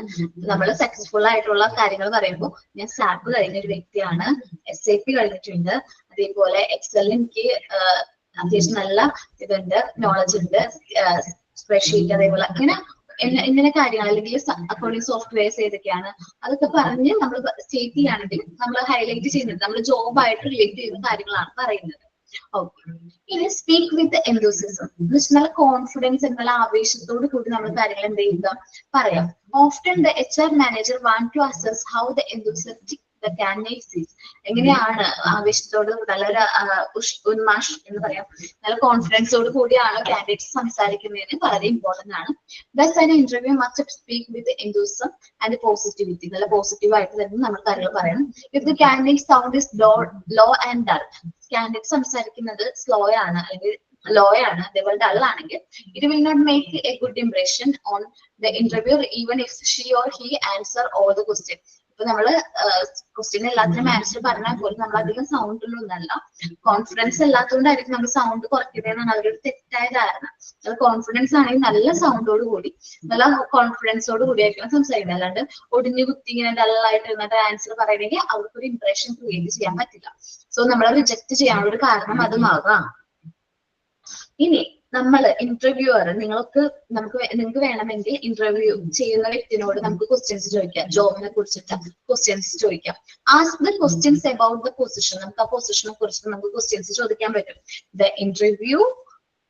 [SPEAKER 1] നമ്മൾ സക്സസ്ഫുൾ ആയിട്ടുള്ള കാര്യങ്ങൾ പറയുമ്പോൾ ഞാൻ സാപ്പ് കഴിഞ്ഞ ഒരു വ്യക്തിയാണ്, SAP കഴിഞ്ഞിട്ടുണ്ട്, അതേപോലെ എക്സൽ എനിക്ക് അത്യാവശ്യം നല്ല ഇതുണ്ട്, നോളജ് ഉണ്ട്, സ്പ്രെഡ്ഷീറ്റ് അതേപോലെ ഇങ്ങനെ കാര്യങ്ങൾ, അല്ലെങ്കിൽ അക്കൗണ്ടിങ് സോഫ്റ്റ്വെയർസ് ഏതൊക്കെയാണ് അതൊക്കെ പറഞ്ഞ് നമ്മൾ സ്റ്റേറ്റ് ചെയ്യുകയാണെങ്കിൽ നമ്മൾ ഹൈലൈറ്റ് ചെയ്യുന്നത് നമ്മൾ ജോബായിട്ട് റിലേറ്റ് ചെയ്യുന്ന കാര്യങ്ങളാണ് പറയുന്നത്. ഓക്കെ, ഇനി സ്പീക്ക് വിത്ത് എന്തൂസിസം. നല്ല കോൺഫിഡൻസ് എന്നുള്ള ആവേശത്തോട് കൂടി നമ്മൾ കാര്യങ്ങൾ എന്ത് ചെയ്യുക പറയാം. Often the HR manager want to assess how the enthusiastic the candidates is. എങ്ങനെയാണ് ആവേശത്തോട് വളരെ ഉന്മാഷ് എന്ന് പറയാം, നല്ല കോൺഫിഡൻസോട് കൂടിയാണ് കാൻഡിഡേറ്റ്സ് സംസാരിക്കുന്നതിന് വളരെ ഇമ്പോർട്ടന്റ് ആണ്. Thus an interview must speak with enthusiasm and positivity. നല്ല പോസിറ്റീവ് ആയിട്ട് തന്നെ നമ്മൾ കാര്യങ്ങൾ പറയണം. If the candidate sound is low and dull, candidate സംസാരിക്കുന്നത് സ്ലോ ആണ് അല്ലെങ്കിൽ ലോ ആണ്, അതേപോലെ ഡൾ ആണെങ്കിൽ it will not make a good impression on the interviewer even if she or he answer all the questions. ഇപ്പൊ നമ്മള് question എല്ലാത്തിനും answer പറഞ്ഞാൽ പോലും നമ്മൾ അധികം സൗണ്ടിലൊന്നല്ല, കോൺഫിഡൻസ് അല്ലാത്തതുകൊണ്ടായിരിക്കും നമ്മൾ സൗണ്ട് കുറയ്ക്കുന്നതെന്നാണ് അവരുടെ തെറ്റായ ധാരണ. കോൺഫിഡൻസ് ആണെങ്കിൽ നല്ല സൗണ്ടോട് കൂടി നല്ല കോൺഫിഡൻസോട് കൂടി ആയിരിക്കണം സംസാരിക്കുന്നത്, അല്ലാണ്ട് ഒടിഞ്ഞു കുത്തി ഇങ്ങനെ ഡള്ളായിട്ട് ഇരുന്നിട്ട് ആൻസർ പറയണമെങ്കിൽ അവർക്കൊരു ഇംപ്രഷൻ ക്രിയേറ്റ് ചെയ്യാൻ പറ്റില്ല. സോ നമ്മളെ റിജക്ട് ചെയ്യാനുള്ള ഒരു കാരണം അതുമാകാം. ഇനി നമ്മൾ ഇന്റർവ്യൂവർ നിങ്ങൾക്ക് വേണമെങ്കിൽ ഇന്റർവ്യൂ ചെയ്യുന്ന വ്യക്തിനോട് നമുക്ക് ക്വസ്റ്റ്യൻസ് ചോദിക്കാം, ജോബിനെ കുറിച്ചിട്ട് ക്വസ്റ്റ്യൻസ് ചോദിക്കാം. Ask the questions about the position. നമുക്ക് ആ പൊസിഷനെ കുറിച്ചിട്ട് നമുക്ക് ക്വസ്റ്റ്യൻസ് ചോദിക്കാൻ പറ്റും. The interview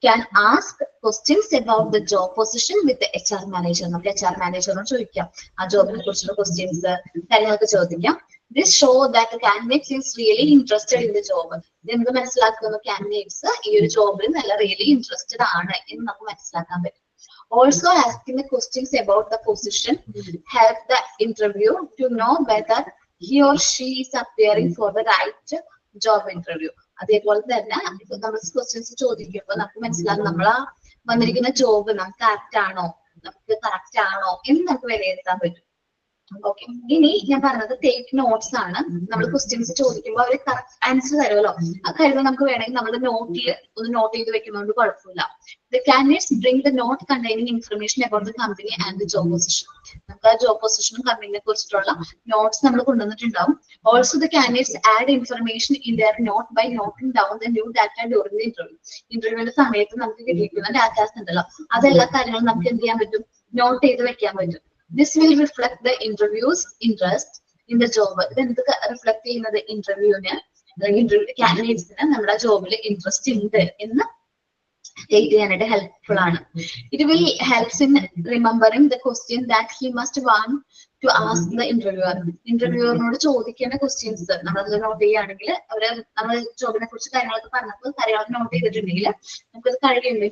[SPEAKER 1] can ask questions about the job position with the HR manager. നമുക്ക് HR മാനേജറിനോട് ചോദിക്കാം, ആ ജോബിനെ കുറിച്ചുള്ള ക്വസ്റ്റ്യൻസ് കാര്യങ്ങളൊക്കെ ചോദിക്കാം. This show that the candidates is really interested in the job. ഇതെന്ത് മനസ്സിലാക്കുന്ന കാൻഡിഡേറ്റ്സ് ഈ ഒരു ജോബിൽ നല്ല റിയലി ഇൻട്രസ്റ്റഡ് ആണ് എന്ന് നമുക്ക് മനസ്സിലാക്കാൻ പറ്റും. Also asking the questions about the position help the interview to know whether he or she is appearing for the right job interview. അതേപോലെ തന്നെ നമ്മൾ ക്വസ്റ്റ്യൻസ് ചോദിക്കുമ്പോൾ നമുക്ക് മനസ്സിലാകും നമ്മൾ വന്നിരിക്കുന്ന ജോബ് നമുക്ക് കറക്റ്റ് ആണോ എന്ന് നമുക്ക് വിലയിരുത്താൻ പറ്റും. ഓക്കെ, ഇനി ഞാൻ പറഞ്ഞത് ടേക്ക് നോട്ട്സ് ആണ്. നമ്മൾ ക്വസ്റ്റ്യൻസ് ചോദിക്കുമ്പോൾ അവർ കറക്റ്റ് ആൻസർ തരുമല്ലോ, അത് കഴിയുമ്പോൾ നമുക്ക് വേണമെങ്കിൽ നമ്മുടെ നോട്ടിൽ ഒന്ന് നോട്ട് ചെയ്ത് വെക്കുന്നതുകൊണ്ട് കുഴപ്പമില്ല. The candidates bring the note containing information about the company and the job position. നമുക്ക് ആ ജോബ് പൊസിഷനും കമ്പനിയെ കുറിച്ചിട്ടുള്ള നോട്ട്സ് നമ്മൾ കൊണ്ടുവന്നിട്ടുണ്ടാവും. Also the candidates add information in their note by noting down the new data during the interview. ഇന്റർവ്യൂവിന്റെ സമയത്ത് നമുക്ക് കിട്ടിയിരിക്കുന്ന datas ഉണ്ടല്ലോ, അതെല്ലാ കാര്യങ്ങളും നമുക്ക് എന്ത് ചെയ്യാൻ പറ്റും, നോട്ട് ചെയ്ത് വെക്കാൻ പറ്റും. This will reflect the interview's interest in the job. ഇത് എന്ത് റിഫ്ലക്ട് ചെയ്യുന്നത്, ഇന്റർവ്യൂവിന് അല്ലെങ്കിൽ ഇന്റർവ്യൂ കാൻഡിഡേറ്റ്സിന് നമ്മുടെ ജോബിൽ ഇൻട്രസ്റ്റ് ഉണ്ട് എന്ന് സ്റ്റേറ്റ് ചെയ്യാനായിട്ട് ഹെൽപ്ഫുൾ ആണ്. It will helps in remembering the question that he must want to ask the interviewer. ഇന്റർവ്യൂവറിനോട് ചോദിക്കേണ്ട ക്വസ്റ്റ്യൻസ് നമ്മളത് നോട്ട് ചെയ്യുകയാണെങ്കിൽ അവര് നമ്മൾ ജോബിനെ കുറിച്ച് കാര്യങ്ങളൊക്കെ പറഞ്ഞപ്പോൾ കാര്യങ്ങളൊക്കെ നോട്ട് ചെയ്തിട്ടുണ്ടെങ്കിൽ നമുക്കത് കഴിയുമ്പോൾ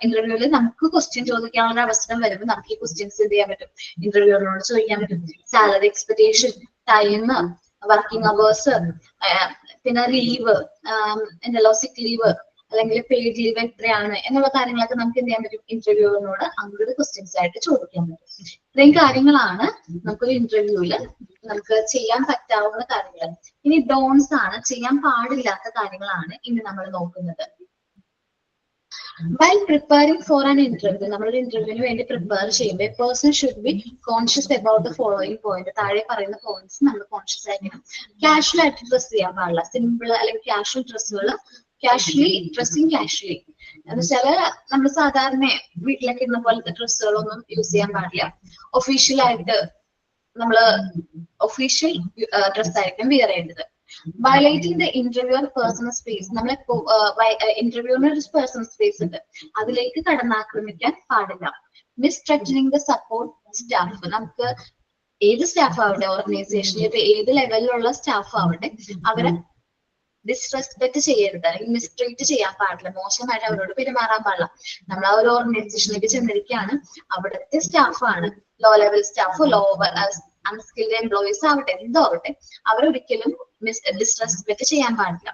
[SPEAKER 1] ഇന്റർവ്യൂവിൽ നമുക്ക് ക്വസ്റ്റ്യൻ ചോദിക്കാനുള്ള അവസരം വരുമ്പോൾ നമുക്ക് ഈ ക്വസ്റ്റ്യൻസ് എന്ത് ചെയ്യാൻ പറ്റും, ഇന്റർവ്യൂറിനോട് ചോദിക്കാൻ പറ്റും. Salary expectation, time, working hours, പിന്നെ ലീവ് ഉണ്ടല്ലോ, സിക്ക് ലീവ് അല്ലെങ്കിൽ പെയ്ഡ് ലീവ് എത്രയാണ് എന്നുള്ള കാര്യങ്ങളൊക്കെ നമുക്ക് എന്ത് ചെയ്യാൻ പറ്റും, ഇന്റർവ്യൂവിനോട് അങ്ങോട്ട് ക്വസ്റ്റ്യൻസ് ആയിട്ട് ചോദിക്കാൻ പറ്റും. ഇത്രയും കാര്യങ്ങളാണ് നമുക്കൊരു ഇന്റർവ്യൂവില് നമുക്ക് ചെയ്യാൻ പറ്റാവുന്ന കാര്യങ്ങൾ. ഇനി ഡോൺസ് ആണ്, ചെയ്യാൻ പാടില്ലാത്ത കാര്യങ്ങളാണ് ഇനി നമ്മൾ നോക്കുന്നത്. While preparing for an interview, നമ്മളൊരു ഇന്റർവ്യൂവിന് വേണ്ടി പ്രിപ്പയർ ചെയ്യുമ്പോൾ A person should be conscious about the following point. താഴെ പറയുന്ന പോയിന്റ്സ് നമ്മൾ കോൺഷ്യസ് ആയിരിക്കണം. കാഷ്വൽ ആയിട്ട് ഡ്രസ് ചെയ്യാൻ പാടില്ല. സിമ്പിൾ അല്ലെങ്കിൽ കാഷ്വൽ ഡ്രസ്സുകൾ കാഷ്വലി ഡ്രസ്സിങ് കാഷ്വലി എന്ന് വെച്ചാല് നമ്മൾ സാധാരണ വീട്ടിലൊക്കെ ഇടുന്ന പോലത്തെ ഡ്രസ്സുകളൊന്നും യൂസ് ചെയ്യാൻ പാടില്ല. ഒഫീഷ്യൽ ആയിട്ട് നമ്മള് ഒഫീഷ്യൽ ഡ്രസ് ആയിരിക്കും വിയർ ചെയ്യേണ്ടത്. Violating the interviewer personal space. നമ്മളെ ഇന്റർവ്യൂവിന് ഒരു പേഴ്സണൽ സ്പേസ് ഉണ്ട്, അതിലേക്ക് കടന്നാക്രമിക്കാൻ പാടില്ല. മിസ്ട്രീറ്റിംഗ് ദ സപ്പോർട്ട് സ്റ്റാഫ്. നമുക്ക് ഏത് സ്റ്റാഫ് ആവട്ടെ, ഓർഗനൈസേഷനിൽ ഇപ്പൊ ഏത് ലെവലിലുള്ള സ്റ്റാഫ് ആവട്ടെ, അവരെ ഡിസ്റെസ്പെക്ട് ചെയ്യരുത് അല്ലെങ്കിൽ മിസ്ട്രീറ്റ് ചെയ്യാൻ പാടില്ല, മോശമായിട്ട് അവരോട് പെരുമാറാൻ പാടില്ല. നമ്മൾ ആ ഒരു ഓർഗനൈസേഷനിലേക്ക് ചെന്നിരിക്കുകയാണ്, അവിടുത്തെ സ്റ്റാഫാണ്, low level staff, lower unskilled employees ആവട്ടെ, എന്തോ ആവട്ടെ, അവരൊരിക്കലും ഡിസ്റെസ്പെക്ട് ചെയ്യാൻ പാടില്ല.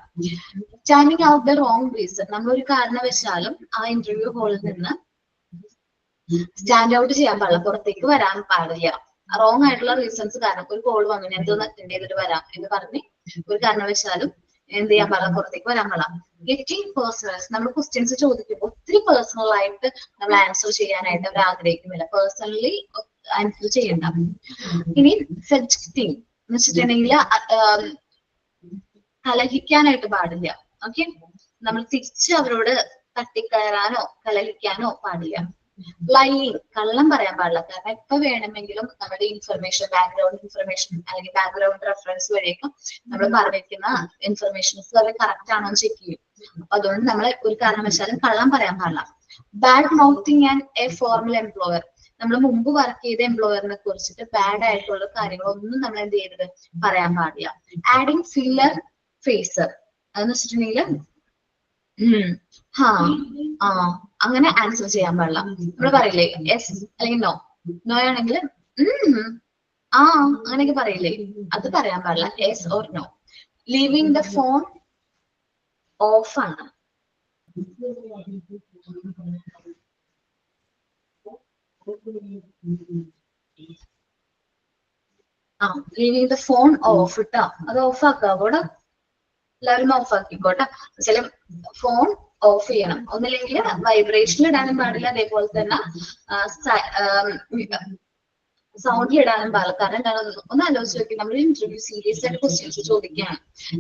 [SPEAKER 1] Standing out the wrong reason. നമ്മളൊരു കാരണവശാലും ആ ഇന്റർവ്യൂ ഹാളിൽ നിന്ന് സ്റ്റാൻഡ് ഔട്ട് ചെയ്യാൻ പാടില്ല, പുറത്തേക്ക് വരാൻ പാടില്ല. റോങ് ആയിട്ടുള്ള റീസൺസ് കാരണം ഒരു കോൾ വന്നു, ഞാൻ എന്തോന്ന് അറ്റൻഡ് ചെയ്തിട്ട് വരാം എന്ന് പറഞ്ഞ് ഒരു കാരണവശാലും എന്ത് ചെയ്യാൻ പാടില്ല, പുറത്തേക്ക് വരാൻ പാടില്ല. Getting personnels. നമ്മൾ ക്വസ്റ്റ്യൻസ് ചോദിക്കുമ്പോൾ ഒത്തിരി പേഴ്സണൽ ആയിട്ട് നമ്മൾ ആൻസർ ചെയ്യാനായിട്ട് അവർ ആഗ്രഹിക്കുന്നില്ല, പേഴ്സണലി ആൻസർ ചെയ്യണ്ട. ഇനി ഫെഡ്ജിറ്റിംഗ് എന്ന് വെച്ചിട്ടുണ്ടെങ്കിൽ കലഹിക്കാനായിട്ട് പാടില്ല. ഓക്കെ, നമ്മൾ തിരിച്ച് അവരോട് തട്ടിക്കയറാനോ കലഹിക്കാനോ പാടില്ല. ലൈയിങ്, കള്ളം പറയാൻ പാടില്ല. കാരണം എപ്പോ വേണമെങ്കിലും നമ്മുടെ ഇൻഫർമേഷൻ, ബാക്ക്ഗ്രൗണ്ട് ഇൻഫർമേഷൻ അല്ലെങ്കിൽ ബാക്ക്ഗ്രൗണ്ട് റെഫറൻസ് വഴിയൊക്കെ നമ്മൾ പറഞ്ഞിരിക്കുന്ന ഇൻഫർമേഷൻസ് അവർ കറക്റ്റ് ആണോ എന്ന് ചെക്ക് ചെയ്യും. അപ്പൊ അതുകൊണ്ട് നമ്മൾ ഒരു കാരണവശാലും കള്ളം പറയാൻ പാടില്ല. Bad mouthing and a formal employer. നമ്മൾ മുമ്പ് വർക്ക് ചെയ്ത എംപ്ലോയറിനെ കുറിച്ചിട്ട് ബാഡ് ആയിട്ടുള്ള കാര്യങ്ങളൊന്നും നമ്മൾ എന്ത് ചെയ്യരുത്, പറയാൻ പാടില്ല. ആഡിങ് ഫില്ലർ ഫേസർ അതെന്ന് വെച്ചിട്ടുണ്ടെങ്കിൽ അങ്ങനെ ആൻസർ ചെയ്യാൻ പാടില്ല. നമ്മൾ പറയില്ലേ എസ് അല്ലെങ്കിൽ നോ, നോ ആണെങ്കിൽ അങ്ങനെയൊക്കെ പറയില്ലേ, അത് പറയാൻ പാടില്ല. Yes or no. Leaving the phone off ആണ്. ലീവിങ് ദ ഫോൺ ഓഫ് ഇട്ടാ, അത് ഓഫ് ആക്കാവൂടെ, എല്ലാവരും ഓഫ് ആക്കിക്കോട്ടെ. ചില ഫോൺ ഓഫ് ചെയ്യണം, ഒന്നില്ലെങ്കിൽ വൈബ്രേഷനിൽ ഇടാനും പാടില്ല, അതേപോലെ തന്നെ സൗണ്ടിൽ ഇടാനും പാടില്ല. കാരണം എന്താണെന്ന് ഒന്ന് ആലോചിച്ച് നോക്കി, നമ്മൾ ഇന്റർവ്യൂ സീരിയസ് ആയിട്ട് ക്വസ്റ്റ്യൻസ് ചോദിക്കുകയാണ്,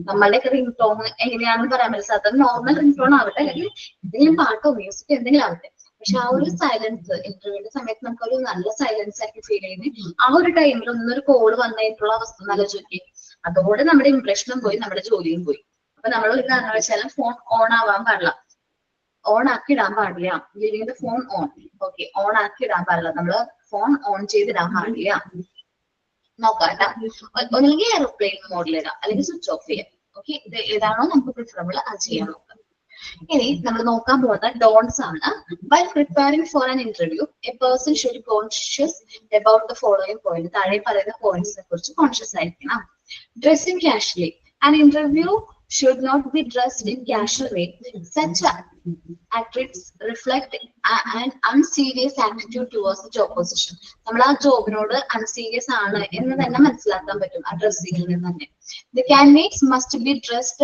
[SPEAKER 1] നമ്മളുടെയൊക്കെ റിംഗ് ടോൺ എങ്ങനെയാണെന്ന് പറയാൻ പറ്റില്ല. സാധാരണ നോർമൽ റിംഗ് ടോൺ ആവട്ടെ, അല്ലെങ്കിൽ എന്തെങ്കിലും പാട്ടോ മ്യൂസിക് എന്തെങ്കിലും ആവട്ടെ, പക്ഷെ ആ ഒരു സൈലൻസ് ഇന്റർവ്യൂവിന്റെ സമയത്ത് നമുക്കൊരു നല്ല സൈലൻസ് ആയിട്ട് ഫീൽ ചെയ്യുന്നത്, ആ ഒരു ടൈമിൽ ഒന്നൊരു കോള് വന്നിട്ടുള്ള അവസ്ഥ ആലോചിച്ച് നോക്കി, അതോടെ നമ്മുടെ ഇംപ്രഷനും പോയി, നമ്മുടെ ജോലിയും പോയി. അപ്പൊ നമ്മൾ ഒരു കാരണവശാലും ഫോൺ ഓൺ ആവാൻ പാടില്ല, ഓൺ ആക്കി ഇടാൻ പാടില്ല. Living the phone on, okay, on ആക്കി ഇടാൻ പാടില്ല, നമ്മള് ഫോൺ ഓൺ ചെയ്തിടാൻ പാടില്ല. നോക്കാട്ടാ, ഒന്നുകിൽ എയർപ്ലെയിൻ മോഡിൽ ഇടാം, അല്ലെങ്കിൽ സ്വിച്ച് ഓഫ് ചെയ്യാം. ഓക്കെ, ഇത് ഏതാണോ നമുക്ക് പ്രിഫറബിൾ അത് ചെയ്യാൻ നോക്കാം. ഇനി നമ്മൾ നോക്കാൻ പോകുന്ന ഡോൺസ് ആണ്. By preparing for an interview a person should conscious about the following point. താഴെ പറയുന്ന പോയിന്റ്സിനെ കുറിച്ച് കോൺഷ്യസ് ആയിരിക്കണം. Dressing casually. An interview should not be dressed in casual way. Such acts reflect an unserious attitude towards the job position. നമ്മൾ ആ ജോബിനോട് unserious ആണ് എന്ന് തന്നെ മനസ്സിലാക്കാൻ പറ്റും ആ ഡ്രസ്സിങ്ങിൽ നിന്ന് തന്നെ. The candidates must be dressed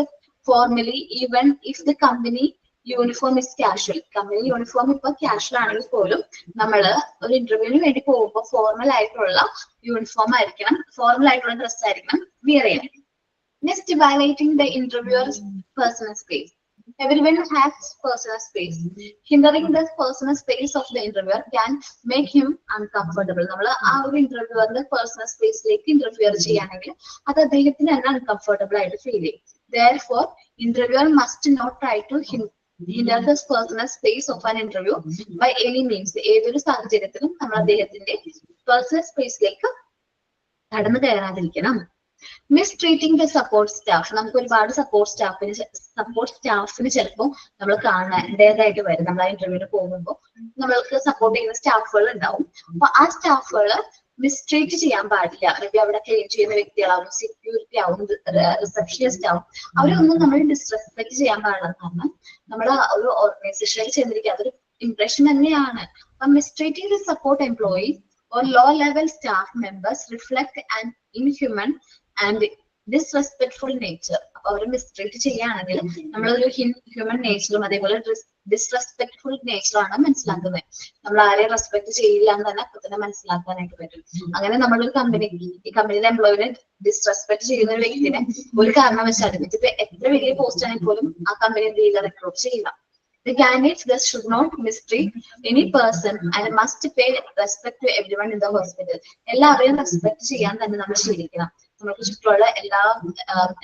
[SPEAKER 1] formally even if the company uniform is casual. Company uniform ഇപ്പൊ കാഷ്വൽ ആണെങ്കിൽ പോലും നമ്മൾ ഒരു ഇന്റർവ്യൂവിന് വേണ്ടി പോകുമ്പോൾ ഫോർമൽ ആയിട്ടുള്ള യൂണിഫോം ആയിരിക്കണം, ഫോർമൽ ആയിട്ടുള്ള ഡ്രസ് ആയിരിക്കണം വിയർ ചെയ്യാൻ. Next, violating the interviewer's personal space. Everyone has personal space. Hindering the personal space of the interviewer can make him uncomfortable. നമ്മൾ ആ ഒരു ഇന്റർവ്യൂവറിന്റെ പേഴ്സണൽ സ്പേസിലേക്ക് ഇന്റർഫിയർ ചെയ്യുകയാണെങ്കിൽ അത് അദ്ദേഹത്തിന് തന്നെ അൺകംഫർട്ടബിൾ ആയിട്ട് ഫീൽ ചെയ്യും. Therefore, interviewer must not try to hinder the personal space of an interview by any means. ഏതൊരു സാഹചര്യത്തിലും നമ്മൾ അദ്ദേഹത്തിന്റെ പേഴ്സണൽ സ്പേസിലേക്ക് കടന്നു കയറാതിരിക്കണം. മിസ്ട്രീറ്റിംഗ് ദ സപ്പോർട്ട് സ്റ്റാഫ്. നമുക്ക് ഒരുപാട് സപ്പോർട്ട് സ്റ്റാഫിന് ചിലപ്പോൾ നമ്മൾ കാണേണ്ടതായിട്ട് വരും. നമ്മൾ ആ ഇന്റർവ്യൂവിന് പോകുമ്പോൾ നമ്മൾക്ക് സപ്പോർട്ട് ചെയ്യുന്ന സ്റ്റാഫുകൾ ഉണ്ടാവും. അപ്പൊ ആ സ്റ്റാഫുകൾ മിസ്ട്രീറ്റ് ചെയ്യാൻ പാടില്ല. അല്ലെങ്കിൽ അവിടെ ക്ലീൻ ചെയ്യുന്ന വ്യക്തികളാവും, സെക്യൂരിറ്റി ആവും, റിസപ്ഷനിസ്റ്റ് ആവും, അവരൊന്നും നമ്മൾ ഡിസ്റെസ്പെക്ട് ചെയ്യാൻ പാടില്ല. കാരണം നമ്മൾ ഒരു ഓർഗനൈസേഷനിൽ ചെന്നിരിക്കുക, അതൊരു ഇംപ്രഷൻ തന്നെയാണ്. അപ്പൊ mistreating the support employees or low level staff members reflect an inhuman and disrespectful nature. അപ്പൊ അവർ മിസ്ട്രീറ്റ് ചെയ്യുകയാണെങ്കിൽ നമ്മളൊരു ഹ്യൂമൻ നേച്ചറും അതേപോലെ ഡിസ്റെസ്പെക്ട്ഫുൾ നേച്ചറാണ് മനസ്സിലാക്കുന്നത്. നമ്മൾ ആരെയും റെസ്പെക്ട് ചെയ്യില്ല എന്ന് തന്നെ അപ്പൊ തന്നെ മനസ്സിലാക്കാനായിട്ട് പറ്റും. അങ്ങനെ നമ്മളൊരു ഈ കമ്പനിയിലെ എംപ്ലോയിനെ ഡിസ്റെസ്പെക്ട് ചെയ്യുന്ന ഒരു വ്യക്തിനെ ഒരു കാരണവശാലും ഇതിപ്പോ എത്ര വലിയ പോസ്റ്റ് ആണെങ്കിൽ പോലും ആ കമ്പനി എന്ത് ചെയ്യില്ല, റിക്രൂട്ട് ചെയ്യില്ല. The candidates thus should not mistreat any person and must pay respect to everyone in the hospital. എല്ലാവരെയും റെസ്പെക്ട് ചെയ്യാൻ തന്നെ നമ്മൾ ശീലിക്കണം. നമുക്ക് ചുറ്റുമുള്ള എല്ലാ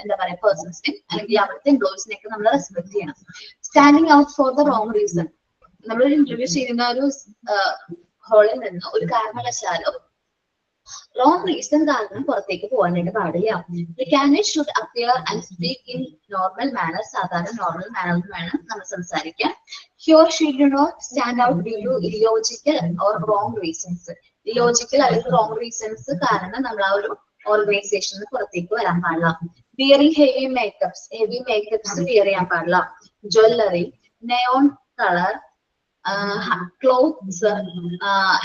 [SPEAKER 1] എന്താ പറയാ പേഴ്സൺസിനെയും അല്ലെങ്കിൽ അവിടുത്തെ എംപ്ലോയീസിനെയൊക്കെ നമ്മൾ റെസ്പെക്ട് ചെയ്യണം. Standing out for the wrong reason. നമ്മളൊരു ഇന്റർവ്യൂ ചെയ്യുന്ന ഒരു ഹാളിൽ നിന്ന് ഒരു കാരണവശാലും റോങ് റീസൺ കാരണം പുറത്തേക്ക് പോകാനായിട്ട് പാടില്ല. The candidate should appear and speak in normal manner. സാധാരണ നോർമൽ മാനറിൽ വേണം നമ്മൾ സംസാരിക്കാൻ. He or she do not stand out due to illogical or wrong reasons. Illogical അല്ലെങ്കിൽ wrong reasons കാരണം നമ്മൾ ആ ഒരു ഓർഗനൈസേഷനിൽ പുറത്തേക്ക് വരാൻ പാടില്ല. Wearing heavy makeups wear ചെയ്യാൻ പാടില്ല. Jewelry, neon color, ക്ലോത്ത്സ്,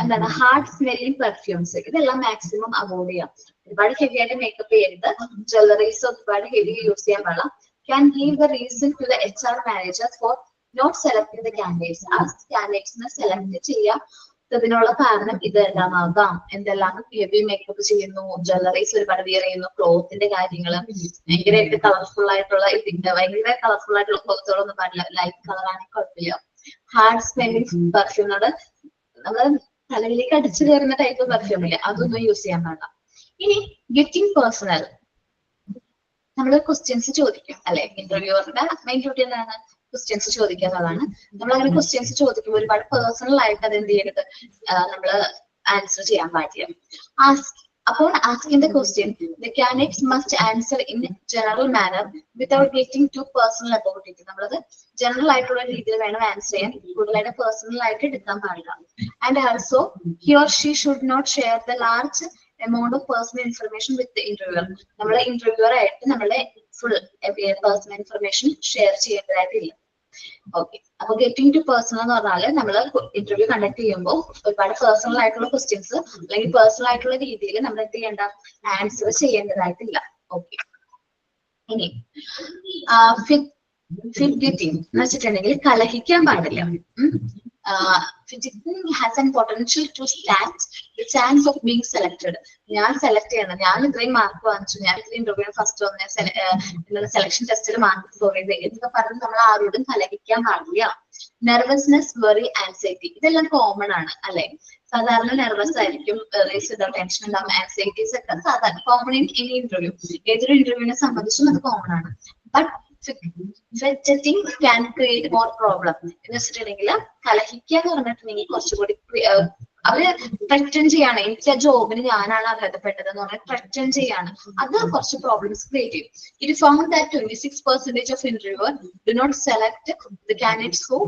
[SPEAKER 1] എന്താണ് ഹാർഡ് സ്മെല്ലിംഗ് പെർഫ്യൂംസ്, ഇതെല്ലാം മാക്സിമം അവോയ്ഡ് ചെയ്യാം. ഒരുപാട് ഹെവി ആയിട്ട് മേക്കപ്പ് ചെയ്യരുത്. ജ്വല്ലറീസ് ഒരുപാട് ഹെവി യൂസ് ചെയ്യാൻ പാടില്ല. Can give the reason to the HR manager for not selecting the candidates. ആ കാൻഡിഡേറ്റ്സിനെ സെലക്ട് ചെയ്യാത്തതിനുള്ള കാരണം ഇതെല്ലാം ആകാം. എന്തെല്ലാം ഹെവി മേക്കപ്പ് ചെയ്യുന്നു, ജ്വല്ലറീസ് ഒരുപാട് വിയർ ചെയ്യുന്നു, ക്ലോത്തിന്റെ കാര്യങ്ങൾ ഭയങ്കരമായിട്ട് കളർഫുൾ ആയിട്ടുള്ള ഭയങ്കര കളർഫുൾ ആയിട്ടുള്ള ക്ലോത്തുകളൊന്നും പാടില്ല. ലൈറ്റ് കളർ ആണെങ്കിൽ കുഴപ്പമില്ല. ഹാർഡ് സ്മെല്ലിംഗ് പെർഫ്യൂമോട് നമ്മള് തലയിലേക്ക് അടിച്ചു കയറുന്ന ടൈപ്പ് പെർഫ്യൂം ഇല്ല, അതൊന്നും യൂസ് ചെയ്യാൻ പാടില്ല. ഇനി ഗെറ്റിംഗ് പേഴ്സണൽ, നമ്മള് ക്വസ്റ്റ്യൻസ് ചോദിക്കും അല്ലെ. ഇന്റർവ്യൂവറുടെ മെയിൻ ഡ്യൂട്ടി എന്താണ്? ക്വസ്റ്റ്യൻസ് ചോദിക്കുക എന്നുള്ളതാണ്. നമ്മൾ അങ്ങനെ ക്വസ്റ്റ്യൻസ് ചോദിക്കുമ്പോൾ ഒരുപാട് പേഴ്സണൽ ആയിട്ട് അത് എന്ത് ചെയ്യരുത്, നമ്മള് ആൻസർ ചെയ്യാൻ പാടില്ല. Upon asking the question, the candidates must answer in general manner without getting too personal about it. നമ്മളത് ജനറൽ ആയിട്ടുള്ള രീതിയിൽ വേണം ആൻസർ ചെയ്യാൻ, കൂടുതലായിട്ട് പേഴ്സണൽ ആയിട്ട് എടുക്കാൻ പാടില്ല. And also he or she should not share the large amount of personal information with the interviewer. നമ്മളെ ഇന്റർവ്യൂവർ ആയിട്ട് നമ്മളെ ഫുൾ പേഴ്സണൽ ഇൻഫർമേഷൻ ഷെയർ ചെയ്യേണ്ടതായിട്ടില്ല. ഓക്കെ, അപ്പൊ ഗെറ്റിംഗ് ടു പേഴ്സണൽ എന്ന് പറഞ്ഞാല് നമ്മൾ ഇന്റർവ്യൂ കണ്ടക്ട് ചെയ്യുമ്പോൾ ഒരുപാട് പേഴ്സണൽ ആയിട്ടുള്ള ക്വസ്റ്റ്യൻസ് അല്ലെങ്കിൽ പേഴ്സണൽ ആയിട്ടുള്ള രീതിയിൽ നമ്മൾ എന്ത് ചെയ്യേണ്ട, ആൻസർ ചെയ്യേണ്ടതായിട്ടില്ല. ഓക്കെ, ഇനി ഫിഡ്ഗെറ്റിംഗ് എന്ന് വെച്ചിട്ടുണ്ടെങ്കിൽ കലഹിക്കാൻ പാടില്ല. Fidgeting has an potential to stand the chance of being selected. ഞാൻ സെലക്ട് ചെയ്യണം, ഞാൻ ഇത്രയും മാർക്ക് വാങ്ങിച്ചു, ഞാൻ ഇത്രയും ഇന്റർവ്യൂ ഫസ്റ്റ് വന്ന സെലക്ഷൻ ടെസ്റ്റിൽ മാർക്ക് സ്കോർ ചെയ്ത് എന്നൊക്കെ പറഞ്ഞ് നമ്മൾ ആരോടും കലഹിക്കാൻ പാടില്ല. നെർവസ്നെസ്, വെറി, ആൻസൈറ്റി, ഇതെല്ലാം കോമൺ ആണ് അല്ലെ. സാധാരണ നെർവസ് ആയിരിക്കും, ടെൻഷൻ ഉണ്ടാവും, ആൻസൈറ്റീസ് ഒക്കെ സാധാരണ കോമൺ ഇൻ എനി ഇന്റർവ്യൂ. ഏതൊരു ഇന്റർവ്യൂവിനെ സംബന്ധിച്ചും അത് കോമൺ ആണ്. But fidgeting can create more problem എന്ന് വെച്ചിട്ടുണ്ടെങ്കിൽ കലഹിക്കുക എന്ന് പറഞ്ഞിട്ടുണ്ടെങ്കിൽ കുറച്ചുകൂടി അവര് ത്രറ്റൻ ചെയ്യാണ്, എനിക്ക് ആ ജോബിന് ഞാനാണ് അർഹതപ്പെട്ടത് എന്ന് പറഞ്ഞാൽ ത്രറ്റൻ ചെയ്യാണ്, അത് കുറച്ച് പ്രോബ്ലംസ് ക്രിയേറ്റ് ചെയ്യും. It found that 26% of interviewers do not select the candidates who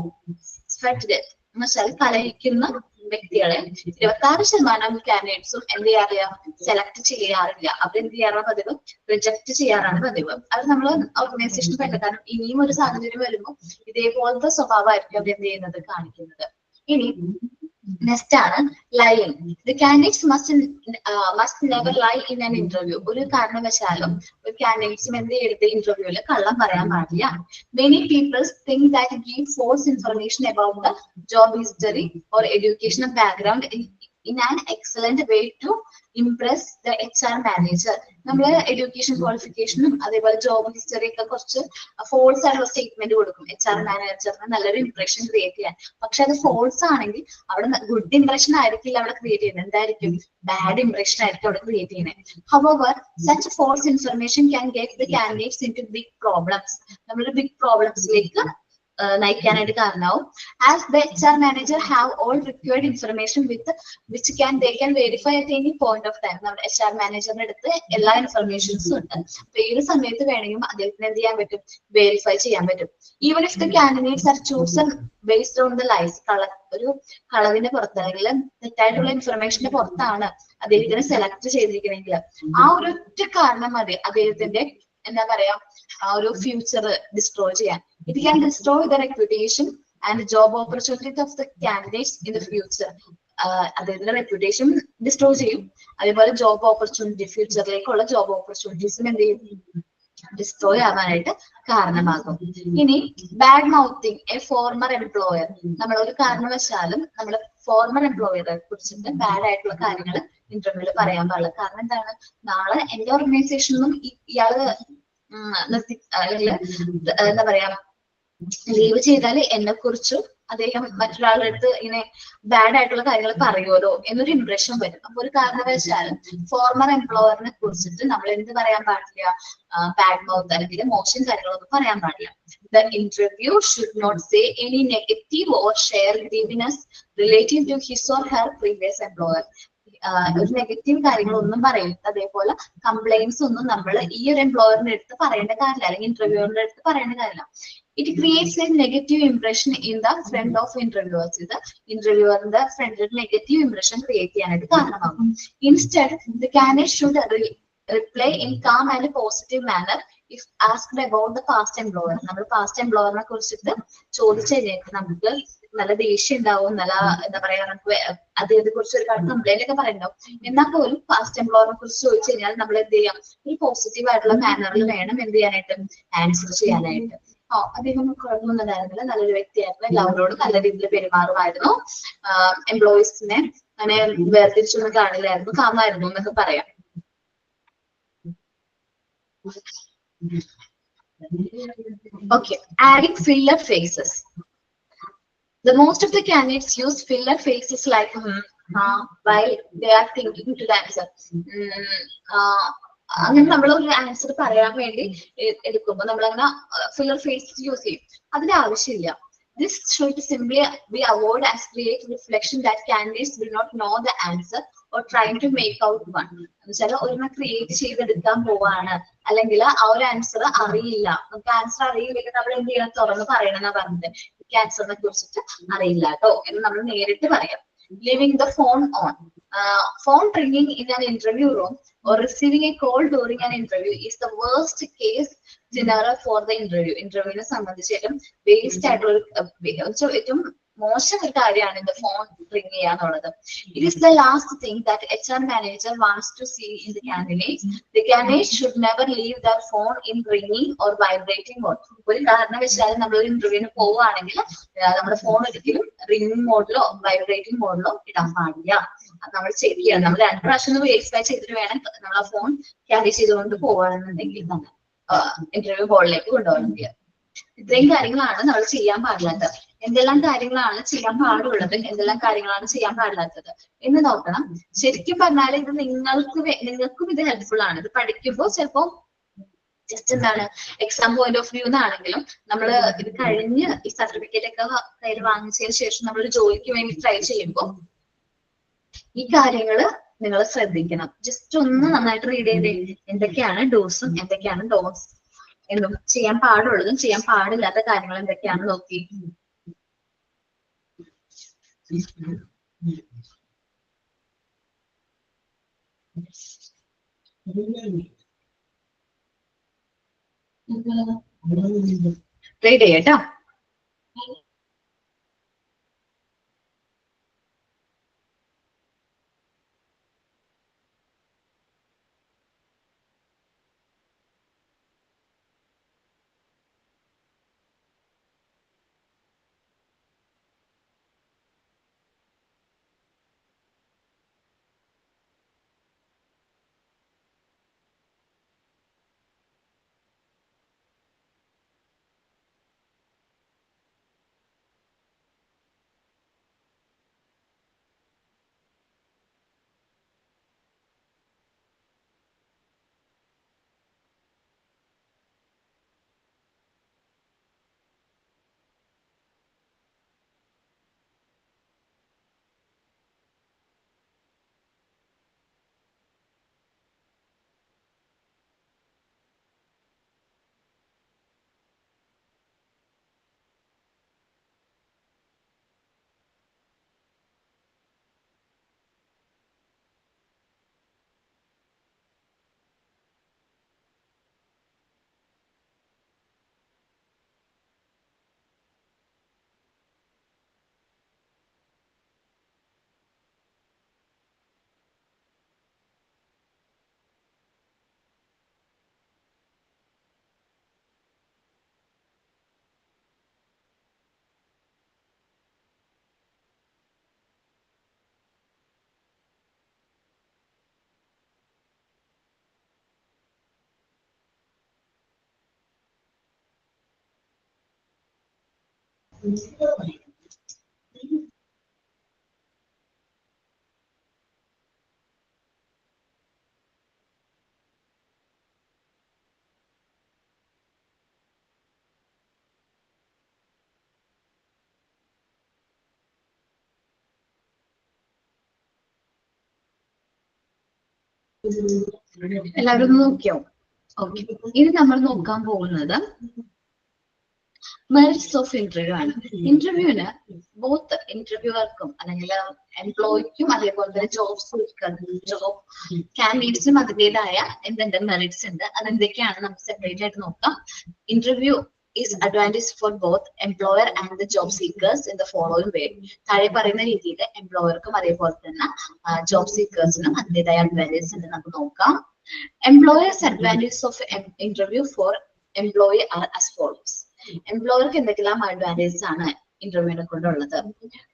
[SPEAKER 1] fidget. എന്ന് വെച്ചാൽ കലഹിക്കുന്ന വ്യക്തികളെ 26% കാൻഡിഡേറ്റ്സും എന്ത് ചെയ്യാറില്ല, സെലക്ട് ചെയ്യാറില്ല. അവർ എന്ത് ചെയ്യാറാണ് പതിവ്, റിജക്ട് ചെയ്യാറാണ് പതിവ്. അത് നമ്മൾ ഓർഗനൈസേഷൻ കണ്ട, കാരണം ഇനിയും ഒരു സാഹചര്യം വരുമ്പോൾ ഇതേപോലത്തെ സ്വഭാവമായിരിക്കും അവർ എന്ത് ചെയ്യുന്നത്, കാണിക്കുന്നത്. ഇനി നെക്സ്റ്റ് ആണ് lying. The candidates must never lie in an interview. ഒരു കാരണവശാലും ഒരു കാൻഡിഡേറ്റ്സും എന്ത് ചെയ്യരുത്, ഇന്റർവ്യൂവിൽ കള്ളം പറയാൻ പാടില്ല. Many peoples think that give false information about the job history or educational background in an excellent way to impress the HR manager. നമ്മള് എഡ്യൂക്കേഷൻ ക്വാളിഫിക്കേഷനും അതേപോലെ ജോബ് ഹിസ്റ്ററി ഒക്കെ കുറച്ച് ഫോൾസ് ആയിട്ടുള്ള സ്റ്റേറ്റ്മെന്റ് കൊടുക്കും HR മാനേജറിന് നല്ലൊരു ഇംപ്രഷൻ ക്രിയേറ്റ് ചെയ്യാൻ. പക്ഷെ അത് ഫോൾസ് ആണെങ്കിൽ അവിടെ ഗുഡ് ഇംപ്രഷൻ ആയിരിക്കില്ല അവിടെ ക്രിയേറ്റ് ചെയ്യുന്നത്, എന്തായിരിക്കും, ബാഡ് ഇംപ്രഷൻ ആയിരിക്കും അവിടെ ക്രിയേറ്റ് ചെയ്യുന്നത്. However, such false information can get the candidates into big problems. നമ്മളൊരു ബിഗ് പ്രോബ്ലംസിലേക്ക് നയിക്കാനായിട്ട് കാരണമാവും. As the HR manager have all required information with which they can verify at any point of time. നമ്മുടെ HR മാനേജറിന്റെ അടുത്ത് എല്ലാ ഇൻഫർമേഷൻസും ഉണ്ട്. അപ്പൊ ഏത് സമയത്ത് വേണമെങ്കിലും അദ്ദേഹത്തിന് എന്ത് ചെയ്യാൻ പറ്റും, വെരിഫൈ ചെയ്യാൻ പറ്റും. Even if the candidates are chosen based on the lies, ഒരു കളവിന്റെ പുറത്ത് അല്ലെങ്കിൽ തെറ്റായിട്ടുള്ള ഇൻഫർമേഷന്റെ പുറത്താണ് അദ്ദേഹത്തിനെ സെലക്ട് ചെയ്തിരിക്കണമെങ്കിൽ ആ ഒരൊറ്റ കാരണം മതി അദ്ദേഹത്തിന്റെ എന്താ പറയാ ആ ഒരു ഫ്യൂച്ചർ ഡിസ്ട്രോയ് ചെയ്യാൻ. It can destroy the reputation and job opportunity of the candidates in the future. അദ്ദേഹത്തിന്റെ റെപ്യൂട്ടേഷൻ ഡിസ്ട്രോയ് ചെയ്യും. അതേപോലെ ജോബ് ഓപ്പർച്യൂണിറ്റി, ഫ്യൂച്ചറിലേക്കുള്ള ജോബ് ഓപ്പർച്യൂണിറ്റീസും എന്ത് ചെയ്യും, ഡിസ്ട്രോയ് ആവാനായിട്ട് കാരണമാകും. ഇനി ബാഡ് മൗത്തിങ് എ ഫോർമർ എംപ്ലോയർ, നമ്മൾ ഒരു കാരണവശാലും നമ്മുടെ ഫോർമർ എംപ്ലോയറെ കുറിച്ചിട്ട് ബാഡ് ആയിട്ടുള്ള കാര്യങ്ങൾ ഇന്റർവ്യൂവിൽ പറയാൻ പാടില്ല. കാരണം എന്താണ്, നാളെ എന്റെ ഓർഗനൈസേഷനിലും ഇയാള് നിർത്തി അല്ലെങ്കിൽ എന്താ പറയാ ലീവ് ചെയ്താൽ എന്നെ കുറിച്ചും അദ്ദേഹം മറ്റൊരാളുടെ അടുത്ത് ഇങ്ങനെ ബാഡ് ആയിട്ടുള്ള കാര്യങ്ങൾ പറയുമല്ലോ എന്നൊരു ഇംപ്രഷൻ വരും. അപ്പൊ ഒരു കാരണവശാലും ഫോർമർ എംപ്ലോയറിനെ കുറിച്ചിട്ട് നമ്മൾ എന്ത് പറയാൻ പാടില്ല, ബാഡ് മൗത്ത് അല്ലെങ്കിൽ മോശം കാര്യങ്ങളൊന്നും പറയാൻ പാടില്ല. The interview should not say any negative or share grievances relating to his or her previous employer. ഒരു നെഗറ്റീവ് കാര്യങ്ങളൊന്നും പറയരുത്. അതേപോലെ കംപ്ലൈന്റ്സ് ഒന്നും നമ്മൾ ഈ ഒരു എംപ്ലോയറിന്റെ അടുത്ത് പറയേണ്ട കാര്യമില്ല, അല്ലെങ്കിൽ ഇന്റർവ്യൂറിന്റെ അടുത്ത് പറയേണ്ട കാര്യമില്ല. It creates a negative impression in the front of interviewers. ഇത് ഇന്റർവ്യൂവറിന്റെ ഫ്രണ്ടിൽ നെഗറ്റീവ് ഇംപ്രഷൻ ക്രിയേറ്റ് ചെയ്യാനായിട്ട് കാരണമാകും. Instead the candidate should reply in calm and positive manner if asked about the past employer. നമ്മൾ പാസ്റ്റ് എംപ്ലോയറിനെ കുറിച്ചിട്ട് ചോദിച്ചു കഴിഞ്ഞാൽ നമുക്ക് നല്ല ദേഷ്യം ഉണ്ടാവും, നല്ല എന്താ പറയാ, നമുക്ക് അദ്ദേഹത്തെ കുറിച്ച് ഒരുപാട് കംപ്ലൈന്റ് ഒക്കെ പറയുന്നുണ്ടാവും. എന്നാൽ പോലും പാസ്റ്റ് എംപ്ലോയറിനെ കുറിച്ച് ചോദിച്ചു കഴിഞ്ഞാൽ നമ്മൾ എന്ത് ചെയ്യാം, ഒരു പോസിറ്റീവ് ആയിട്ടുള്ള മാനറിൽ വേണം എന്ത് ചെയ്യാനായിട്ട്, ആൻസർ ചെയ്യാനായിട്ട്. അദ്ദേഹം കുഴപ്പമൊന്നുണ്ടായിരുന്നില്ല, നല്ലൊരു വ്യക്തിയായിരുന്നു, എല്ലാവരോടും നല്ല രീതിയിൽ പെരുമാറുമായിരുന്നു, എംപ്ലോയീസിനെ അങ്ങനെ വേർതിരിച്ചൊന്നും കാണില്ലായിരുന്നു, കാമായിരുന്നു എന്നൊക്കെ പറയാം. Okay, adding filler faces. The most of the candidates use filler faces like while they are thinking to the answer. അങ്ങനെ നമ്മൾ ഒരു ആൻസർ പറയാൻ വേണ്ടി എടുക്കുമ്പോൾ നമ്മൾ അങ്ങനെ ഫില്ലർ ഫേസ് യൂസ് ചെയ്യും. അതിന്റെ ആവശ്യമില്ല. This should simply be avoided as create reflection that candidates do not know the answer or trying to make out one. എന്നുവെച്ചാൽ ഒരെണ്ണം ക്രിയേറ്റ് ചെയ്തെടുക്കാൻ പോവാണ്, അല്ലെങ്കിൽ ആ ഒരു ആൻസർ അറിയില്ല, നമുക്ക് ആൻസർ അറിയില്ലെങ്കിൽ നമ്മൾ എന്ത് ചെയ്യണം, തുറന്ന് പറയണമെന്നാ പറഞ്ഞത്. എനിക്ക് ആൻസറിനെ കുറിച്ചിട്ട് അറിയില്ല കേട്ടോ എന്ന് നമ്മൾ നേരിട്ട് പറയാം. Leaving the phone on. Phone ringing in an interview room or receiving a call during an interview is the worst case scenario for the interview. ഇന്റർവ്യൂവിനെ സംബന്ധിച്ചിട്ടും വേസ്റ്റ് ആയിട്ടുള്ള ഏറ്റവും മോശം ഒരു കാര്യമാണ് ഇത് ഫോൺ റിംഗ് ചെയ്യാന്നുള്ളത്. It is the last thing that HR manager wants to see in the candidates. The candidate should never leave their phone in ringing or vibrating mode. ഒരു കാരണവശാലും നമ്മൾ ഒരു ഇന്റർവ്യൂവിന് പോവുകയാണെങ്കിൽ നമ്മുടെ ഫോൺ ഒരിക്കലും റിംഗ് മോഡിലോ വൈബ്രേറ്റിംഗ് മോഡിലോ ഇടാൻ പാടില്ല. അത് നമ്മൾ ചെക്ക് ചെയ്യണം. നമ്മൾ 2 പ്രാവശ്യം വെരിഫൈ ചെയ്തിട്ട് വേണം നമ്മൾ ആ ഫോൺ ക്യാരി ചെയ്തുകൊണ്ട് പോവുകയാണെന്നുണ്ടെങ്കിൽ തന്നെ ഇന്റർവ്യൂ ഹോളിലേക്ക് കൊണ്ടുപോകണമെങ്കിൽ. ഇത്രയും കാര്യങ്ങളാണ് നമ്മൾ ചെയ്യാൻ പാടില്ലാത്തത്. എന്തെല്ലാം കാര്യങ്ങളാണ് ചെയ്യാൻ പാടുള്ളത്, എന്തെല്ലാം കാര്യങ്ങളാണ് ചെയ്യാൻ പാടില്ലാത്തത് എന്ന് നോക്കണം. ശരിക്കും പറഞ്ഞാൽ ഇത് നിങ്ങൾക്കും ഇത് ഹെൽപ്ഫുൾ ആണ്. ഇത് പഠിക്കുമ്പോൾ ചിലപ്പോൾ ജസ്റ്റ് എന്താണ് എക്സാം പോയിന്റ് ഓഫ് വ്യൂ എന്നാണെങ്കിലും നമ്മൾ ഇത് കഴിഞ്ഞ് ഈ സർട്ടിഫിക്കറ്റ് ഒക്കെ കയ്യിൽ വാങ്ങിച്ചതിന് ശേഷം നമ്മളൊരു ജോലിക്ക് വേണ്ടി ട്രൈ ചെയ്യുമ്പോൾ ഈ കാര്യങ്ങള് നിങ്ങൾ ശ്രദ്ധിക്കണം. ജസ്റ്റ് ഒന്ന് നന്നായിട്ട് റീഡ് ചെയ്തേ, എന്തൊക്കെയാണ് ഡൂസും എന്തൊക്കെയാണ് ഡോൺസ് എന്നും, ചെയ്യാൻ പാടുള്ളതും ചെയ്യാൻ പാടില്ലാത്ത കാര്യങ്ങൾ എന്തൊക്കെയാണ് നോക്കി. റീഡ് ചെയ്യട്ടോ. എല്ലാവരും നോക്കിയോ? ഓക്കെ, ഇനി നമ്മൾ നോക്കാൻ പോകുന്നത് മെറിറ്റ്സ് ഓഫ് ഇന്റർവ്യൂ ആണ്. ഇന്റർവ്യൂവിന് ബോത്ത് ഇന്റർവ്യൂവർക്കും അല്ലെങ്കിൽ എംപ്ലോയിക്കും അതേപോലെ തന്നെ ജോബ് കാൻഡിഡേറ്റ്സിനും അതിൻ്റെതായ എന്തുണ്ട് മെറിറ്റ്സ് ഉണ്ട്. അതെന്തൊക്കെയാണ് നമുക്ക് സെപ്പറേറ്റ് ആയിട്ട് നോക്കാം. Interview is advantage for both employer and the job seekers in the following way. താഴെ പറയുന്ന രീതിയിൽ എംപ്ലോയർക്കും അതേപോലെ തന്നെ ജോബ് സീക്കേഴ്സിനും അതിൻ്റെതായ അഡ്വാൻറ്റേജ് ഉണ്ട് നമുക്ക് നോക്കാം. Employers advantages of interview for employee are as follows. എംപ്ലോയർക്ക് എന്തെല്ലാം അഡ്വാൻറ്റേജസ് ആണ് ഇന്റർവ്യൂവിനെ കൊണ്ടുള്ളത്?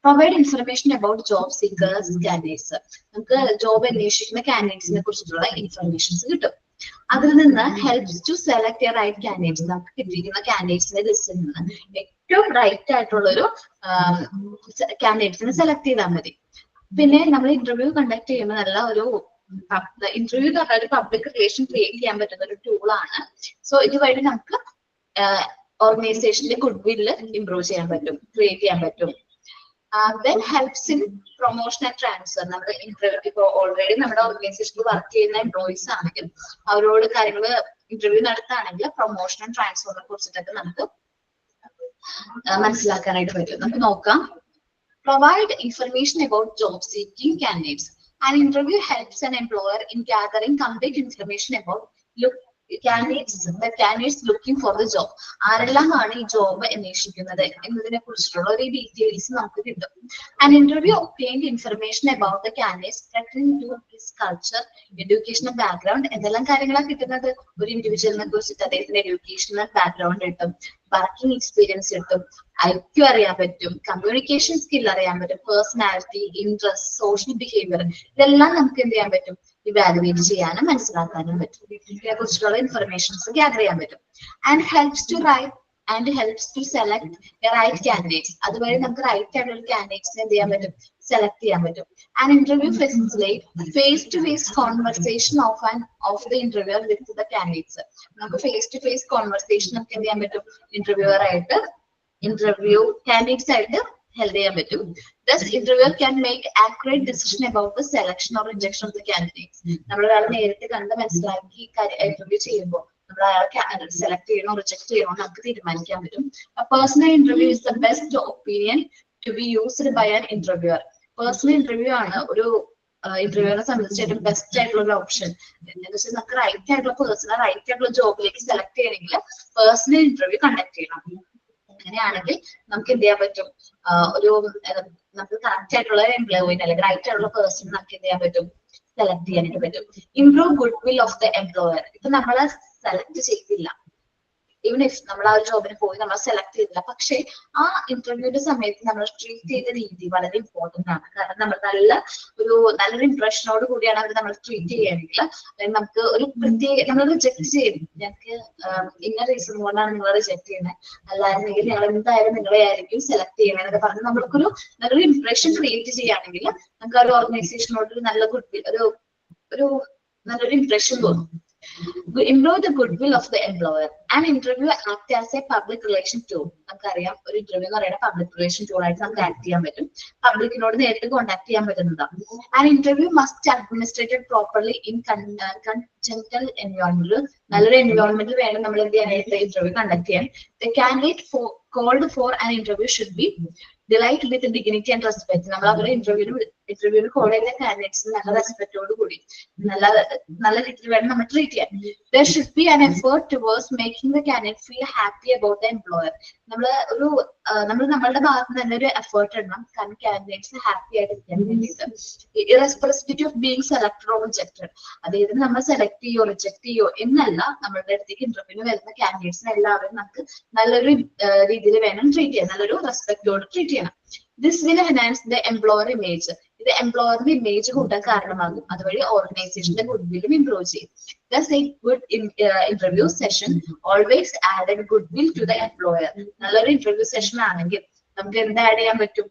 [SPEAKER 1] Provide information about job seekers candidates. നമുക്ക് ജോബ് അന്വേഷിക്കുന്ന കാൻഡിഡേറ്റ്സിനെ കുറിച്ചിട്ടുള്ള ഇൻഫർമേഷൻസ് കിട്ടും. അതിൽ നിന്ന് helps to select a right candidates. നമുക്ക് കിട്ടിയിരിക്കുന്ന കാൻഡിഡേറ്റ്സിന്റെ ലിസ്റ്റിൽ നിന്ന് ഏറ്റവും റൈറ്റ് ആയിട്ടുള്ള ഒരു കാൻഡിഡേറ്റ്സിനെ സെലക്ട് ചെയ്താൽ മതി. പിന്നെ നമ്മൾ ഇന്റർവ്യൂ കണ്ടക്ട് ചെയ്യുമ്പോൾ നല്ല ഒരു ഇന്റർവ്യൂ എന്ന് പറഞ്ഞാൽ ഒരു പബ്ലിക് റിലേഷൻ ക്രിയേറ്റ് ചെയ്യാൻ പറ്റുന്ന ഒരു ടൂളാണ്. സോ ഇതുവഴി നമുക്ക് ഓർഗനൈസേഷന്റെ ഗുഡ് വില്ല് ഇംപ്രൂവ് ചെയ്യാൻ പറ്റും, ക്രിയേറ്റ് ചെയ്യാൻ പറ്റും. Then helps in promotion and transfer. നമ്മുടെ ഇപ്പൊ ഓൾറെഡി നമ്മുടെ ഓർഗനൈസേഷനിൽ വർക്ക് ചെയ്യുന്ന എംപ്ലോയീസ് ആണെങ്കിൽ അവരോട് കാര്യങ്ങൾ ഇന്റർവ്യൂ നടത്തുകയാണെങ്കിൽ പ്രൊമോഷൻ ആൻഡ് ട്രാൻസ്ഫറിനെ കുറിച്ചിട്ടൊക്കെ നമുക്ക് മനസ്സിലാക്കാനായിട്ട് പറ്റും. നമുക്ക് നോക്കാം. Provide information about job seeking candidates. An interview helps an employer in gathering complete information about candidates looking for the job. ആരെല്ലാമാണ് ഈ ജോബ് അന്വേഷിക്കുന്നത് എന്നതിനെ കുറിച്ചിട്ടുള്ള ഒരു ഡീറ്റെയിൽസ് നമുക്ക് കിട്ടും. An interview obtained information about the candidates pertaining to his culture, educational background. എന്തെല്ലാം കാര്യങ്ങളാണ് കിട്ടുന്നത്? ഒരു ഇൻഡിവിജ്വലിനെ കുറിച്ചിട്ട് അദ്ദേഹത്തിന്റെ എഡ്യൂക്കേഷണൽ ബാക്ക്ഗ്രൗണ്ട് കിട്ടും, വർക്കിംഗ് എക്സ്പീരിയൻസ് കിട്ടും, ഐക്യു അറിയാൻ പറ്റും, കമ്മ്യൂണിക്കേഷൻ സ്കിൽ അറിയാൻ പറ്റും, പേഴ്സണാലിറ്റി, ഇൻട്രസ്റ്റ്, സോഷ്യൽ ബിഹേവിയർ, ഇതെല്ലാം നമുക്ക് എന്ത് ചെയ്യാൻ പറ്റും? ഇവാലുവേറ്റ് ചെയ്യാനും മനസ്സിലാക്കാനും പറ്റും. ഇതിനെ കുറിച്ചുള്ള ഇൻഫർമേഷൻസ് ഗ്യാദർ ചെയ്യാൻ പറ്റും. And helps to select right candidates. അതുവഴി നമുക്ക് റൈറ്റ് ആയിട്ടുള്ള ഒരു കാൻഡിഡേറ്റ്സിനെ എന്ത് ചെയ്യാൻ പറ്റും? സെലക്ട് ചെയ്യാൻ പറ്റും. And interview facilitate face to face conversation of the interviewer with the candidates. നമുക്ക് ഫേസ് ടു ഫേസ് കോൺവെർസേഷൻ നമുക്ക് എന്ത് ചെയ്യാൻ പറ്റും? ഇന്റർവ്യൂർ ആയിട്ട് കാൻഡിഡേറ്റ്സ് ആയിട്ട് ഹെൽപ്പ് ചെയ്യാൻ പറ്റും. Thus, interviewer can make accurate decision about the selection or rejection of the candidates. നമ്മൾ ഒരാളെ നേരിട്ട് കണ്ട് മനസ്സിലാക്കി ഇന്റർവ്യൂ ചെയ്യുമ്പോൾ നമ്മൾ അയാളെ സെലക്ട് ചെയ്യണോ റിജക്ട് ചെയ്യണോ നമുക്ക് തീരുമാനിക്കാൻ പറ്റും. Personal interview is the best opinion to be used by an interviewer. Personal interview ആണ് ഒരു ഇന്റർവ്യൂവിനെ സംബന്ധിച്ച് ഏറ്റവും ബെസ്റ്റ് ആയിട്ടുള്ള ഒരു ഓപ്ഷൻ. എന്താണെന്ന് വെച്ചാൽ നമുക്ക് റൈറ്റ് ആയിട്ടുള്ള പേഴ്സണൽ റൈറ്റ് ആയിട്ടുള്ള ജോബിലേക്ക് സെലക്ട് ചെയ്യണമെങ്കിൽ പേഴ്സണൽ ഇന്റർവ്യൂ കണ്ടക്ട് ചെയ്യണം. അങ്ങനെയാണെങ്കിൽ നമുക്ക് എന്ത് ചെയ്യാൻ പറ്റും? നമുക്ക് കറക്റ്റ് ആയിട്ടുള്ള എംപ്ലോയിനെ അല്ലെങ്കിൽ റൈറ്റ് ആയിട്ടുള്ള പേഴ്സൺ നമുക്ക് എന്ത് ചെയ്യാൻ പറ്റും? സെലക്ട് ചെയ്യാനായിട്ട് പറ്റും. Improve good will of the employer. ഇപ്പൊ നമ്മളെ സെലക്ട് ചെയ്തില്ല, ഈവൻ ഇഫ് നമ്മൾ ആ ഒരു ജോബിന് പോയി നമ്മൾ സെലക്ട് ചെയ്തില്ല, പക്ഷെ ആ ഇന്റർവ്യൂവിന്റെ സമയത്ത് നമ്മൾ ട്രീറ്റ് ചെയ്ത രീതി വളരെ ഇമ്പോർട്ടന്റ് ആണ്. കാരണം നമ്മൾ നല്ലൊരു ഇംപ്രഷനോട് കൂടിയാണ് അവർ നമ്മൾ ട്രീറ്റ് ചെയ്യുകയാണെങ്കിൽ നമുക്ക് ഒരു നമ്മൾ റിജക്ട് ചെയ്യും. ഞങ്ങൾക്ക് ഇന്ന റീസൺ കൊണ്ടാണ് നിങ്ങൾ റിജക്ട് ചെയ്യുന്നത്, അല്ലായിരുന്നെങ്കിൽ ഞങ്ങൾ എന്തായാലും നിങ്ങളെ ആയിരിക്കും സെലക്ട് ചെയ്യണേ എന്നൊക്കെ പറഞ്ഞ് നമ്മൾക്കൊരു നല്ലൊരു ഇംപ്രഷൻ ക്രിയേറ്റ് ചെയ്യുകയാണെങ്കിൽ നമുക്ക് ആ ഒരു ഓർഗനൈസേഷനോട് ഒരു നല്ല ഒരു നല്ലൊരു ഇംപ്രഷൻ തോന്നും. Improve the goodwill of the employer. An interview act as a public relation tool. നമുക്കറിയാം ഒരു ഇന്റർവ്യൂ എന്ന് പറയുന്നത് പബ്ലിക് റിലേഷൻ ടൂൾ ആയിട്ട് നമുക്ക് ആക്ട് ചെയ്യാൻ പറ്റും. പബ്ലിക്കിനോട് നേരിട്ട് കോൺടാക്ട് ചെയ്യാൻ പറ്റുന്നതാണ്. An interview must administrated properly in congenital environment. നല്ലൊരു എൻവയോൺമെന്റിൽ വേണം നമ്മൾ എന്ത് ചെയ്യാനായിട്ട് ഇന്റർവ്യൂ കണ്ടക്ട് ചെയ്യാൻ. The candidate called for an interview should be delight with dignity and respect. നമ്മൾ അവരുടെ ഇന്റർവ്യൂവിന് കോൾ ചെയ്യുന്ന കാൻഡിഡേറ്റ്സിന് നല്ല റെസ്പെക്റ്റോട് കൂടി നല്ല രീതിയിൽ വേണം നമ്മൾ ട്രീറ്റ് ചെയ്യാൻ. There should be an effort towards making the candidate feel happy about the employer. നമ്മളുടെ ഭാഗത്ത് തന്നെ ഒരു എഫേർട്ട് ഇടണം, കാരണം കാൻഡിഡേറ്റ്സ് ഹാപ്പി ആയിട്ട് ഇരിക്കാൻ വേണ്ടിയിട്ട്. Irrespective of being selected or rejected, അതായത് നമ്മൾ സെലക്ട് ചെയ്യോ റിജക്ട് ചെയ്യോ എന്നല്ല, നമ്മളുടെ അടുത്തേക്ക് ഇന്റർവ്യൂവിന് വരുന്ന കാൻഡിഡേറ്റ്സിനെ എല്ലാവരും നമുക്ക് നല്ലൊരു രീതിയിൽ വേണം ട്രീറ്റ് ചെയ്യാൻ, നല്ലൊരു റെസ്പെക്റ്റോട് ട്രീറ്റ് ചെയ്യണം. This will enhance the employer image. ഇത് എംപ്ലോയറിന്റെ ഇമേജ് കൂട്ടാൻ കാരണമാകും, അതുവഴി ഓർഗനൈസേഷന്റെ ഗുഡ് വില്ലും ഇംപ്രൂവ് ചെയ്യും. Thus, a good interview session always added goodwill to the employer. നല്ലൊരു ഇന്റർവ്യൂ സെഷൻ ആണെങ്കിൽ നമുക്ക് എന്ത് ആഡ് ചെയ്യാൻ പറ്റും?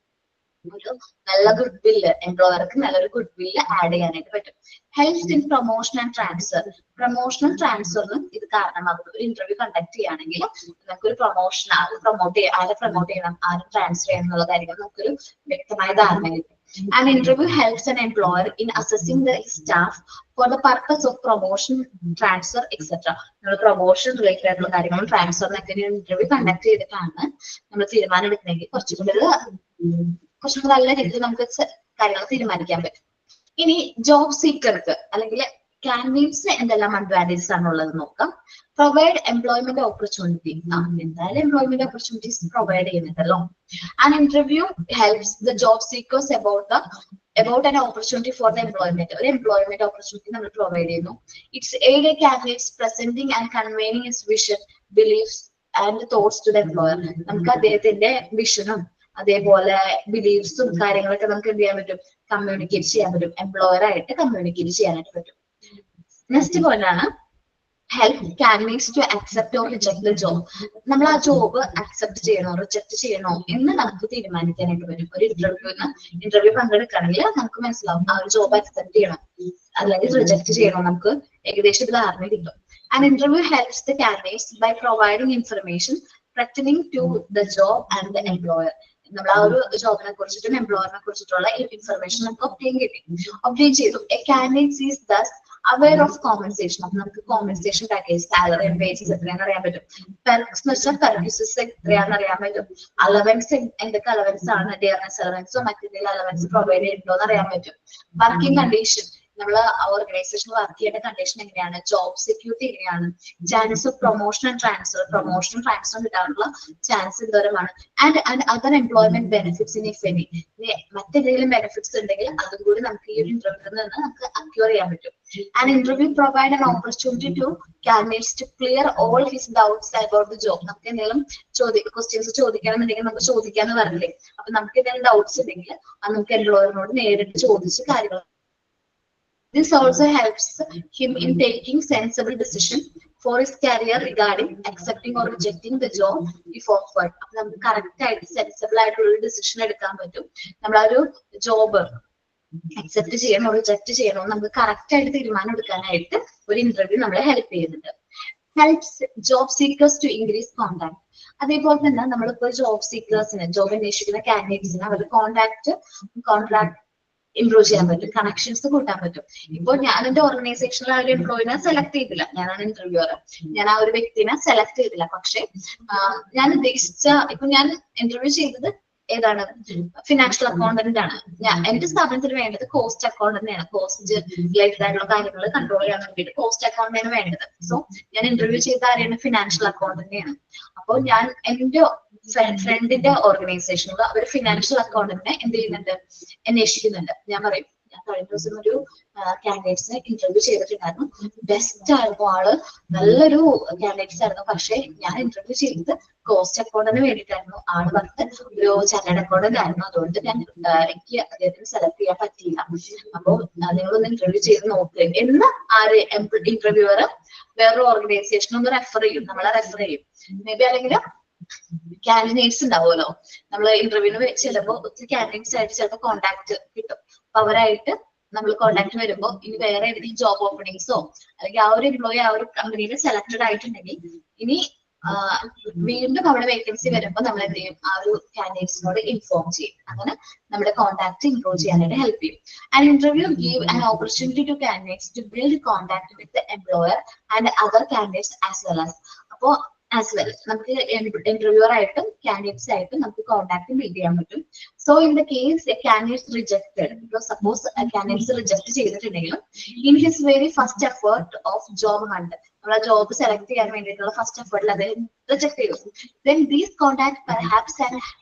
[SPEAKER 1] ഒരു നല്ല ഗുഡ് വില്ല്, എംപ്ലോയർക്ക് നല്ലൊരു ഗുഡ് വില്ല് ആഡ് ചെയ്യാനായിട്ട് പറ്റും. Helps in promotion and transfer. പ്രൊമോഷനും ട്രാൻസ്ഫറിനും ഇത് കാരണമാകും. ഒരു ഇന്റർവ്യൂ കണ്ടക്ട് ചെയ്യുകയാണെങ്കിൽ നമുക്കൊരു പ്രൊമോഷൻ, ആരെ പ്രൊമോട്ട് ചെയ്യണം, ആരെ ട്രാൻസ്ഫർ ചെയ്യണം എന്നുള്ള കാര്യങ്ങൾ നമുക്കൊരു വ്യക്തമായ ധാരണ കിട്ടും. And interview helps an employer in assessing the staff for the purpose of promotion, transfer etcetera. നമ്മൾ പ്രൊമോഷൻ റിലേറ്റഡ് ആയിട്ടുള്ള കാര്യങ്ങളും ട്രാൻസ്ഫറിനൊക്കെ ഇന്റർവ്യൂ കണ്ടക്ട് ചെയ്തിട്ടാണ് നമ്മൾ തീരുമാനം എടുക്കണമെങ്കിൽ കുറച്ചുകൂടി നല്ല രീതിയിൽ നമുക്ക് കാര്യങ്ങൾ തീരുമാനിക്കാൻ പറ്റും. ഇനി ജോബ് സീക്കർക്ക് അല്ലെങ്കിൽ കാൻഡിഡേറ്റ്സിന് എന്തെല്ലാം അഡ്വാൻറ്റേജസ് ആണുള്ളത് നോക്കാം. Provide employment opportunity. എന്തായാലും എംപ്ലോയ്മെന്റ് ഓപ്പർച്യൂണിറ്റീസ് പ്രൊവൈഡ് ചെയ്യുന്നുണ്ടല്ലോ. And interview helps the job seekers about an opportunity for the employment. ഒരു എംപ്ലോയ്മെന്റ് ഓപ്പർച്യൂണിറ്റി നമ്മൾ പ്രൊവൈഡ് ചെയ്യുന്നു. It's aid candidates presenting and conveying his vision, beliefs and thoughts to the employer. നമുക്ക് അദ്ദേഹത്തിന്റെ വിഷനും അതേപോലെ ബിലീഫ്സും കാര്യങ്ങളൊക്കെ നമുക്ക് എന്ത് ചെയ്യാൻ പറ്റും? കമ്മ്യൂണിക്കേറ്റ് ചെയ്യാൻ പറ്റും. എംപ്ലോയർ ആയിട്ട് കമ്മ്യൂണിക്കേറ്റ് ചെയ്യാനായിട്ട് പറ്റും. നെക്സ്റ്റ് പോയിന്റ് ആണ് help candidates to accept or reject the job. നമ്മൾ ആ ജോബ് അക്സെപ്റ്റ് ചെയ്യണോ റിജക്ട് ചെയ്യണോ എന്ന് നമുക്ക് തീരുമാനിക്കാനായിട്ട് പറ്റും. ഒരു ഇന്റർവ്യൂ പങ്കെടുക്കുകയാണെങ്കിൽ നമുക്ക് മനസ്സിലാവും ആ ഒരു ജോബ് അക്സെപ്റ്റ് ചെയ്യണം അല്ലെങ്കിൽ റിജക്ട് ചെയ്യണോ, നമുക്ക് ഏകദേശം ഒരു ധാരണ കിട്ടും. And interview helps the candidates by providing information pertaining to the job and the employer. നമ്മൾ ആ ഒരു ജോബിനെ കുറിച്ചിട്ടും എംപ്ലോയറിനെ കുറിച്ചിട്ടുള്ള ഇൻഫർമേഷൻ നമുക്ക് ഒബ്റ്റെയിൻ ചെയ്തു. A candidate is thus aware of compensation. അപ്പൊ നമുക്ക് compensation package, salary and wages എത്രയാണെന്ന് അറിയാൻ പറ്റും. പെർക്സ് എന്ന് വെച്ചാൽ പെർക്യൂസസ് എത്രയാണെന്ന് അറിയാൻ പറ്റും. അലവൻസ് എന്തൊക്കെ അലവൻസ് ആണ്, ഡിയർനെസ് അലവൻസോ മറ്റെന്തെങ്കിലും അലവൻസ് പ്രൊവൈഡ് ചെയ്യുന്നുണ്ടോ എന്ന് അറിയാൻ പറ്റും. വർക്കിംഗ് കണ്ടീഷൻ, നമ്മൾ ഓർഗനൈസേഷൻ വർക്ക് ചെയ്യേണ്ട കണ്ടീഷൻ എങ്ങനെയാണ്, ജോബ് സെക്യൂരിറ്റി എങ്ങനെയാണ്, chance of promotion and transfer കിട്ടാനുള്ള ചാൻസ് എന്തോരമാണ്. And other employment benefits in if any. മറ്റെന്തെങ്കിലും ബെനിഫിറ്റ്സ് ഉണ്ടെങ്കിൽ അതും കൂടി നമുക്ക് ഈ ഒരു ഇന്റർവ്യൂവിൽ നിന്ന് നമുക്ക് അക്യൂർ ചെയ്യാൻ പറ്റും. And interview provide an opportunity to candidates to clear all his doubts about the job. നമുക്ക് എന്തെങ്കിലും ക്വസ്റ്റ്യൻസ് ചോദിക്കണമെന്നുണ്ടെങ്കിൽ നമുക്ക് ചോദിക്കാന്ന് പറഞ്ഞില്ലേ. അപ്പൊ നമുക്ക് എന്തെങ്കിലും ഡൗട്ട്സ് ഉണ്ടെങ്കിൽ അത് നമുക്ക് എംപ്ലോയറിനോട് നേരിട്ട് ചോദിച്ച് കാര്യങ്ങൾ. This also helps him in taking sensible decision for his career regarding accepting or rejecting the job if offered. അപ്പൊ നമുക്ക് കറക്റ്റ് ആയിട്ട് സെൻസിബിൾ ആയിട്ടുള്ള ഒരു ഡിസിഷൻ എടുക്കാൻ പറ്റും. നമ്മളൊരു ജോബ് അക്സെപ്റ്റ് ചെയ്യണോ റിജക്ട് ചെയ്യണോ നമുക്ക് കറക്റ്റ് ആയിട്ട് തീരുമാനം എടുക്കാനായിട്ട് ഒരു ഇന്റർവ്യൂ നമ്മളെ ഹെൽപ്പ് ചെയ്യുന്നുണ്ട്. Helps job seekers to increase contact. അതേപോലെ തന്നെ നമ്മളിപ്പോ ജോബ് സീക്കേഴ്സിന്, ജോബ് അന്വേഷിക്കുന്ന കാൻഡിഡേറ്റ്സിന് അവരുടെ കോൺട്രാക്ട് ഇംപ്രൂവ് ചെയ്യാൻ പറ്റും, കണക്ഷൻസ് കൂട്ടാൻ പറ്റും. ഇപ്പോൾ ഞാൻ എന്റെ ഓർഗനൈസേഷനിൽ ആ ഒരു എംപ്ലോയിനെ സെലക്ട് ചെയ്തില്ല, ഞാനാണ് ഇന്റർവ്യൂവർ, ഞാൻ ആ ഒരു വ്യക്തിനെ സെലക്ട് ചെയ്തില്ല. പക്ഷെ ഞാൻ ഉദ്ദേശിച്ച, ഇപ്പൊ ഞാൻ ഇന്റർവ്യൂ ചെയ്തത് ഏതാണ്, ഫിനാൻഷ്യൽ അക്കൗണ്ടന്റ് ആണ്. എന്റെ സ്ഥാപനത്തിന് വേണ്ടത് കോസ്റ്റ് അക്കൗണ്ടന്റാണ്. കോസ്റ്റ് റിലേറ്റഡ് ആയിട്ടുള്ള കാര്യങ്ങൾ കൺട്രോൾ ചെയ്യാൻ വേണ്ടിയിട്ട് കോസ്റ്റ് അക്കൗണ്ടന്റാണ് വേണ്ടത്. സോ ഞാൻ ഇന്റർവ്യൂ ചെയ്ത ആരെയാണ്, ഫിനാൻഷ്യൽ അക്കൗണ്ടന്റിനെയാണ്. അപ്പോൾ ഞാൻ എന്റെ ഫ്രണ്ടിന്റെ ഓർഗനൈസേഷനിൽ അവർ ഫിനാൻഷ്യൽ അക്കൗണ്ടന്റിനെ എന്ത് ചെയ്യുന്നുണ്ട്, അന്വേഷിക്കുന്നുണ്ട്. ഞാൻ പറയും, ഞാൻ കഴിഞ്ഞ ദിവസം ഒരു കാൻഡിഡേറ്റ്സിനെ ഇന്റർവ്യൂ ചെയ്തിട്ടുണ്ടായിരുന്നു. ബെസ്റ്റ് ആയിരുന്നു, ആള് നല്ലൊരു കാൻഡിഡേറ്റ്സ് ആയിരുന്നു. പക്ഷെ ഞാൻ ഇന്റർവ്യൂ ചെയ്തത് കോസ്റ്റ് അക്കൗണ്ടിന് വേണ്ടിയിട്ടായിരുന്നു. ആള് പറഞ്ഞത് ഒരു ചാർട്ടേഡ് അക്കൗണ്ടന്റ് ആയിരുന്നു. അതുകൊണ്ട് എനിക്ക് അദ്ദേഹത്തിന് സെലക്ട് ചെയ്യാൻ പറ്റിയില്ല. അപ്പൊ നിങ്ങളൊന്ന് ഇന്റർവ്യൂ ചെയ്ത് നോക്ക് എന്ന് ആര് ഇന്റർവ്യൂവർ വേറൊരു ഓർഗനൈസേഷൻ ഒന്ന് റെഫർ ചെയ്യും, നമ്മളെ റെഫർ ചെയ്യും. മേ ബി അല്ലെങ്കിൽ കാൻഡിഡേറ്റ്സ് ഉണ്ടാവുമല്ലോ, നമ്മള് ഇന്റർവ്യൂവിന് ചിലപ്പോൾ ഒത്തിരി കാൻഡിഡേറ്റ്സ് ആയിട്ട് ചിലപ്പോൾ കോണ്ടാക്ട് കിട്ടും. അപ്പൊ അവരായിട്ട് നമ്മൾ കോണ്ടാക്ട് വരുമ്പോൾ ഇനി വേറെ ഏതെങ്കിലും ജോബ് ഓപ്പണിങ്സോ അല്ലെങ്കിൽ ആ ഒരു എംപ്ലോയി ആ ഒരു കമ്പനിയിൽ സെലക്ടഡ് ആയിട്ടുണ്ടെങ്കിൽ ഇനി വീണ്ടും അവിടെ വേക്കൻസി വരുമ്പോൾ നമ്മൾ എന്ത് ചെയ്യും, ആ ഒരു കാൻഡിഡേറ്റ്സിനോട് ഇൻഫോം ചെയ്യും. അങ്ങനെ നമ്മുടെ കോണ്ടാക്ട് ഇംപ്രൂവ് ചെയ്യാനായിട്ട് ഹെൽപ്പ് ചെയ്യും. And interview give an opportunity to candidates to build contact with the employer and other candidates as well നമുക്ക് ഇന്റർവ്യൂവർ ആയിട്ടും കാൻഡിഡേറ്റ്സ് ആയിട്ടും നമുക്ക് കോണ്ടാക്ട് ബിൽഡ് ചെയ്യാൻ പറ്റും. So in the case candidates rejected, ഇപ്പോൾ suppose candidates reject ചെയ്തിട്ടുണ്ടെങ്കിലും in his very first effort of job hunt, നമ്മൾ ആ ജോബ് സെലക്ട് ചെയ്യാൻ വേണ്ടിയിട്ടുള്ള ഫസ്റ്റ് എഫേർട്ടിൽ അത് റിജക്ട് ചെയ്തു, then these contact perhaps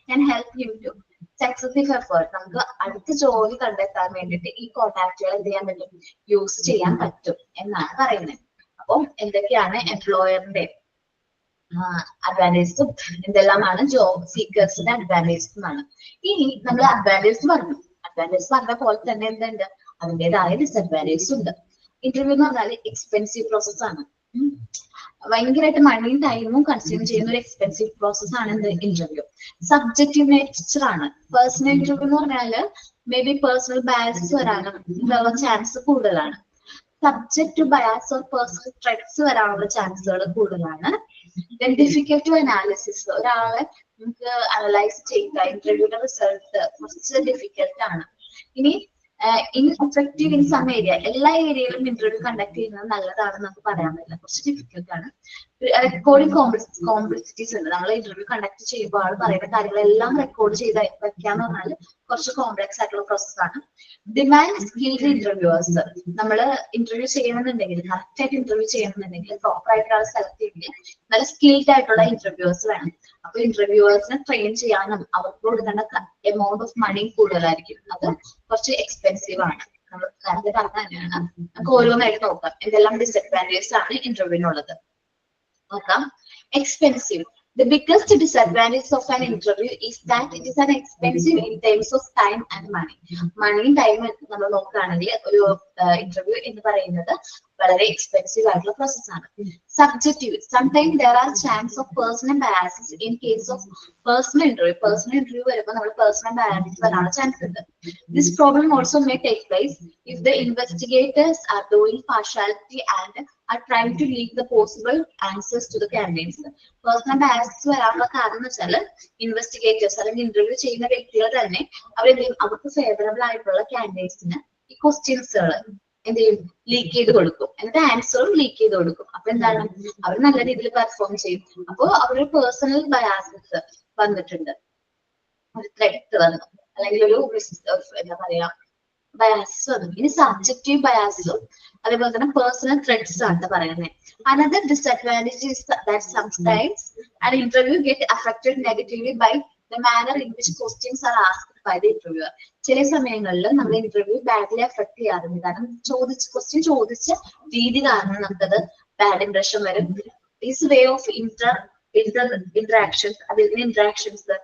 [SPEAKER 1] can help him to successive effort. നമുക്ക് അടുത്ത ജോലി കണ്ടെത്താൻ വേണ്ടിയിട്ട് ഈ കോണ്ടാക്റ്റുകൾ എന്ത് ചെയ്യാൻ പറ്റും, യൂസ് ചെയ്യാൻ പറ്റും എന്നാണ് പറയുന്നത്. അപ്പം എന്തൊക്കെയാണ് എംപ്ലോയറിന്റെ അഡ്വാൻറ്റേജസും എന്തെല്ലാമാണ് ജോബ് സീക്കേഴ്സിന്റെ അഡ്വാൻറ്റേജസും ആണ്. ഇനി നമ്മൾ അഡ്വാൻറ്റേജ് പറഞ്ഞ പോലെ തന്നെ എന്തുണ്ട്, അതിൻ്റെതായ ഡിസഡ്വാൻറ്റേജസ് ഉണ്ട്. ഇന്റർവ്യൂ എന്ന് പറഞ്ഞാൽ എക്സ്പെൻസീവ് പ്രോസസ് ആണ്. ഭയങ്കരമായിട്ട് മണിയും ടൈമും കൺസ്യൂം ചെയ്യുന്ന ഒരു എക്സ്പെൻസീവ് പ്രോസസ് ആണ് എന്ത് ഇന്റർവ്യൂ. സബ്ജക്റ്റീവ് നേച്ചർ ആണ്. പേഴ്സണൽ ഇന്റർവ്യൂ എന്ന് പറഞ്ഞാല് മേ ബി പേഴ്സണൽ ബയസ് വരാനും ഉള്ള ചാൻസ് കൂടുതലാണ്. Subject to bias or personal threats വരാനുള്ള ചാൻസുകൾ കൂടുതലാണ്. ഡിഫിക്കൽട്ട് ടു അനാലിസിസ്, ഒരാളെ നമുക്ക് അനലൈസ് ചെയ്യുക, ഇന്റർവ്യൂയുടെ റിസൾട്ട് കുറച്ച് ഡിഫിക്കൽട്ട് ആണ്. ഇനി ഇൻഎഫക്റ്റീവ് ഇൻ സം ഏരിയ, എല്ലാ ഏരിയയിലും ഇന്റർവ്യൂ കണ്ടക്ട് ചെയ്യുന്നത് നല്ലതാണെന്ന് നമുക്ക് പറയാൻ പറ്റില്ല, കുറച്ച് ഡിഫിക്കൽട്ട് ആണ്. റെക്കോർഡിംഗ് കോംപ്ലക്സിറ്റീസ് ഉണ്ട്. നമ്മൾ ഇന്റർവ്യൂ കണ്ടക്ട് ചെയ്യുമ്പോൾ ആൾ പറയുന്ന കാര്യങ്ങളെല്ലാം റെക്കോർഡ് ചെയ്ത് വെക്കാന്ന് പറഞ്ഞാൽ കുറച്ച് കോംപ്ലക്സ് ആയിട്ടുള്ള പ്രോസസ് ആണ്. ഡിമാൻഡ് സ്കിൽഡ് ഇന്റർവ്യൂവേഴ്സ്, നമ്മൾ ഇന്റർവ്യൂ ചെയ്യണമെന്നുണ്ടെങ്കിൽ, കറക്റ്റ് ആയിട്ട് ഇന്റർവ്യൂ ചെയ്യണമെന്നുണ്ടെങ്കിൽ, പ്രോപ്പർ ആയിട്ട് ആൾ സെലക്ട് ചെയ്യണമെങ്കിൽ നല്ല സ്കിൽഡ് ആയിട്ടുള്ള ഇന്റർവ്യൂവേഴ്സ് വേണം. അപ്പൊ ഇന്റർവ്യൂവേഴ്സിനെ ട്രെയിൻ ചെയ്യാനും അവർക്ക് കൊടുക്കേണ്ട എമൗണ്ട് ഓഫ് മണി കൂടുതലായിരിക്കും. അത് കുറച്ച് എക്സ്പെൻസീവ് ആണ്. നമ്മൾ നേരത്തെ പറഞ്ഞ തന്നെയാണ്. നമുക്ക് ഓരോന്നായിട്ട് നോക്കാം എന്തെല്ലാം ഡിസഡ്വാൻറ്റേജസ് ആണ് ഇന്റർവ്യൂവിനുള്ളത്. നോക്കാം. Expensive. The biggest disadvantage of an interview is that it is an expensive in terms of time and money. മണിയും ടൈമും നമ്മൾ നോക്കുകയാണെങ്കിൽ ഒരു ഇന്റർവ്യൂ എന്ന് പറയുന്നത് വളരെ എക്സ്പെൻസീവ് ആയിട്ടുള്ള പ്രോസസ് ആണ്. Subjective. Sometime there are chance of personal biases in case of personal interview. Personal interview വരുമ്പോൾ നമ്മൾ personal biases വരാനുള്ള ചാൻസ് ഉണ്ട്. This problem also may take place if the investigators are doing partiality and are trying to leak the possible answers to the candidates. Personal biases വരാനുള്ള കാരണം എന്ന് വെച്ചാൽ investigators അല്ലെങ്കിൽ interview ചെയ്യുന്ന വ്യക്തികൾ തന്നെ അവർക്ക് ഫേവറബിൾ ആയിട്ടുള്ള കാൻഡിഡേറ്റ്സിന് ഈ ക്വസ്റ്റ്യൻസുകൾ എന്ത് ചെയ്യും, ലീക്ക് ചെയ്ത് കൊടുക്കും. എന്നിട്ട് ആൻസറും ലീക്ക് ചെയ്ത് കൊടുക്കും. അപ്പൊ എന്താണ്, അവർ നല്ല രീതിയിൽ പെർഫോം ചെയ്യും. അപ്പോ അവരുടെ പേഴ്സണൽ ബയാസസ് വന്നിട്ടുണ്ട്, ഒരു ത്രെഡ് വന്നു, അല്ലെങ്കിൽ ഒരു എന്താ പറയാ ബയാസസ് വന്നു. ഇനി സബ്ജക്റ്റീവ് ബയാസും അതേപോലെ തന്നെ പേഴ്സണൽ ത്രെഡ്സ് ആണ് പറയുന്നത്. Another disadvantage is that sometimes an interview get affected negatively by the manner in which questions are asked by the interviewer. ചില സമയങ്ങളിൽ നമ്മൾ ഇന്റർവ്യൂ ബാഡ്ലി അഫക്ട് ചെയ്യാറുണ്ട്. കാരണം ക്വസ്റ്റ്യൻ ചോദിച്ച രീതി കാരണം നമുക്കത് ബാഡ് ഇംപ്രഷൻ വരും. ദിസ് വേ ഓഫ് ഇന്ററാക്ഷൻസ്, അതിൽ ഇന്ററാക്ഷൻസ്,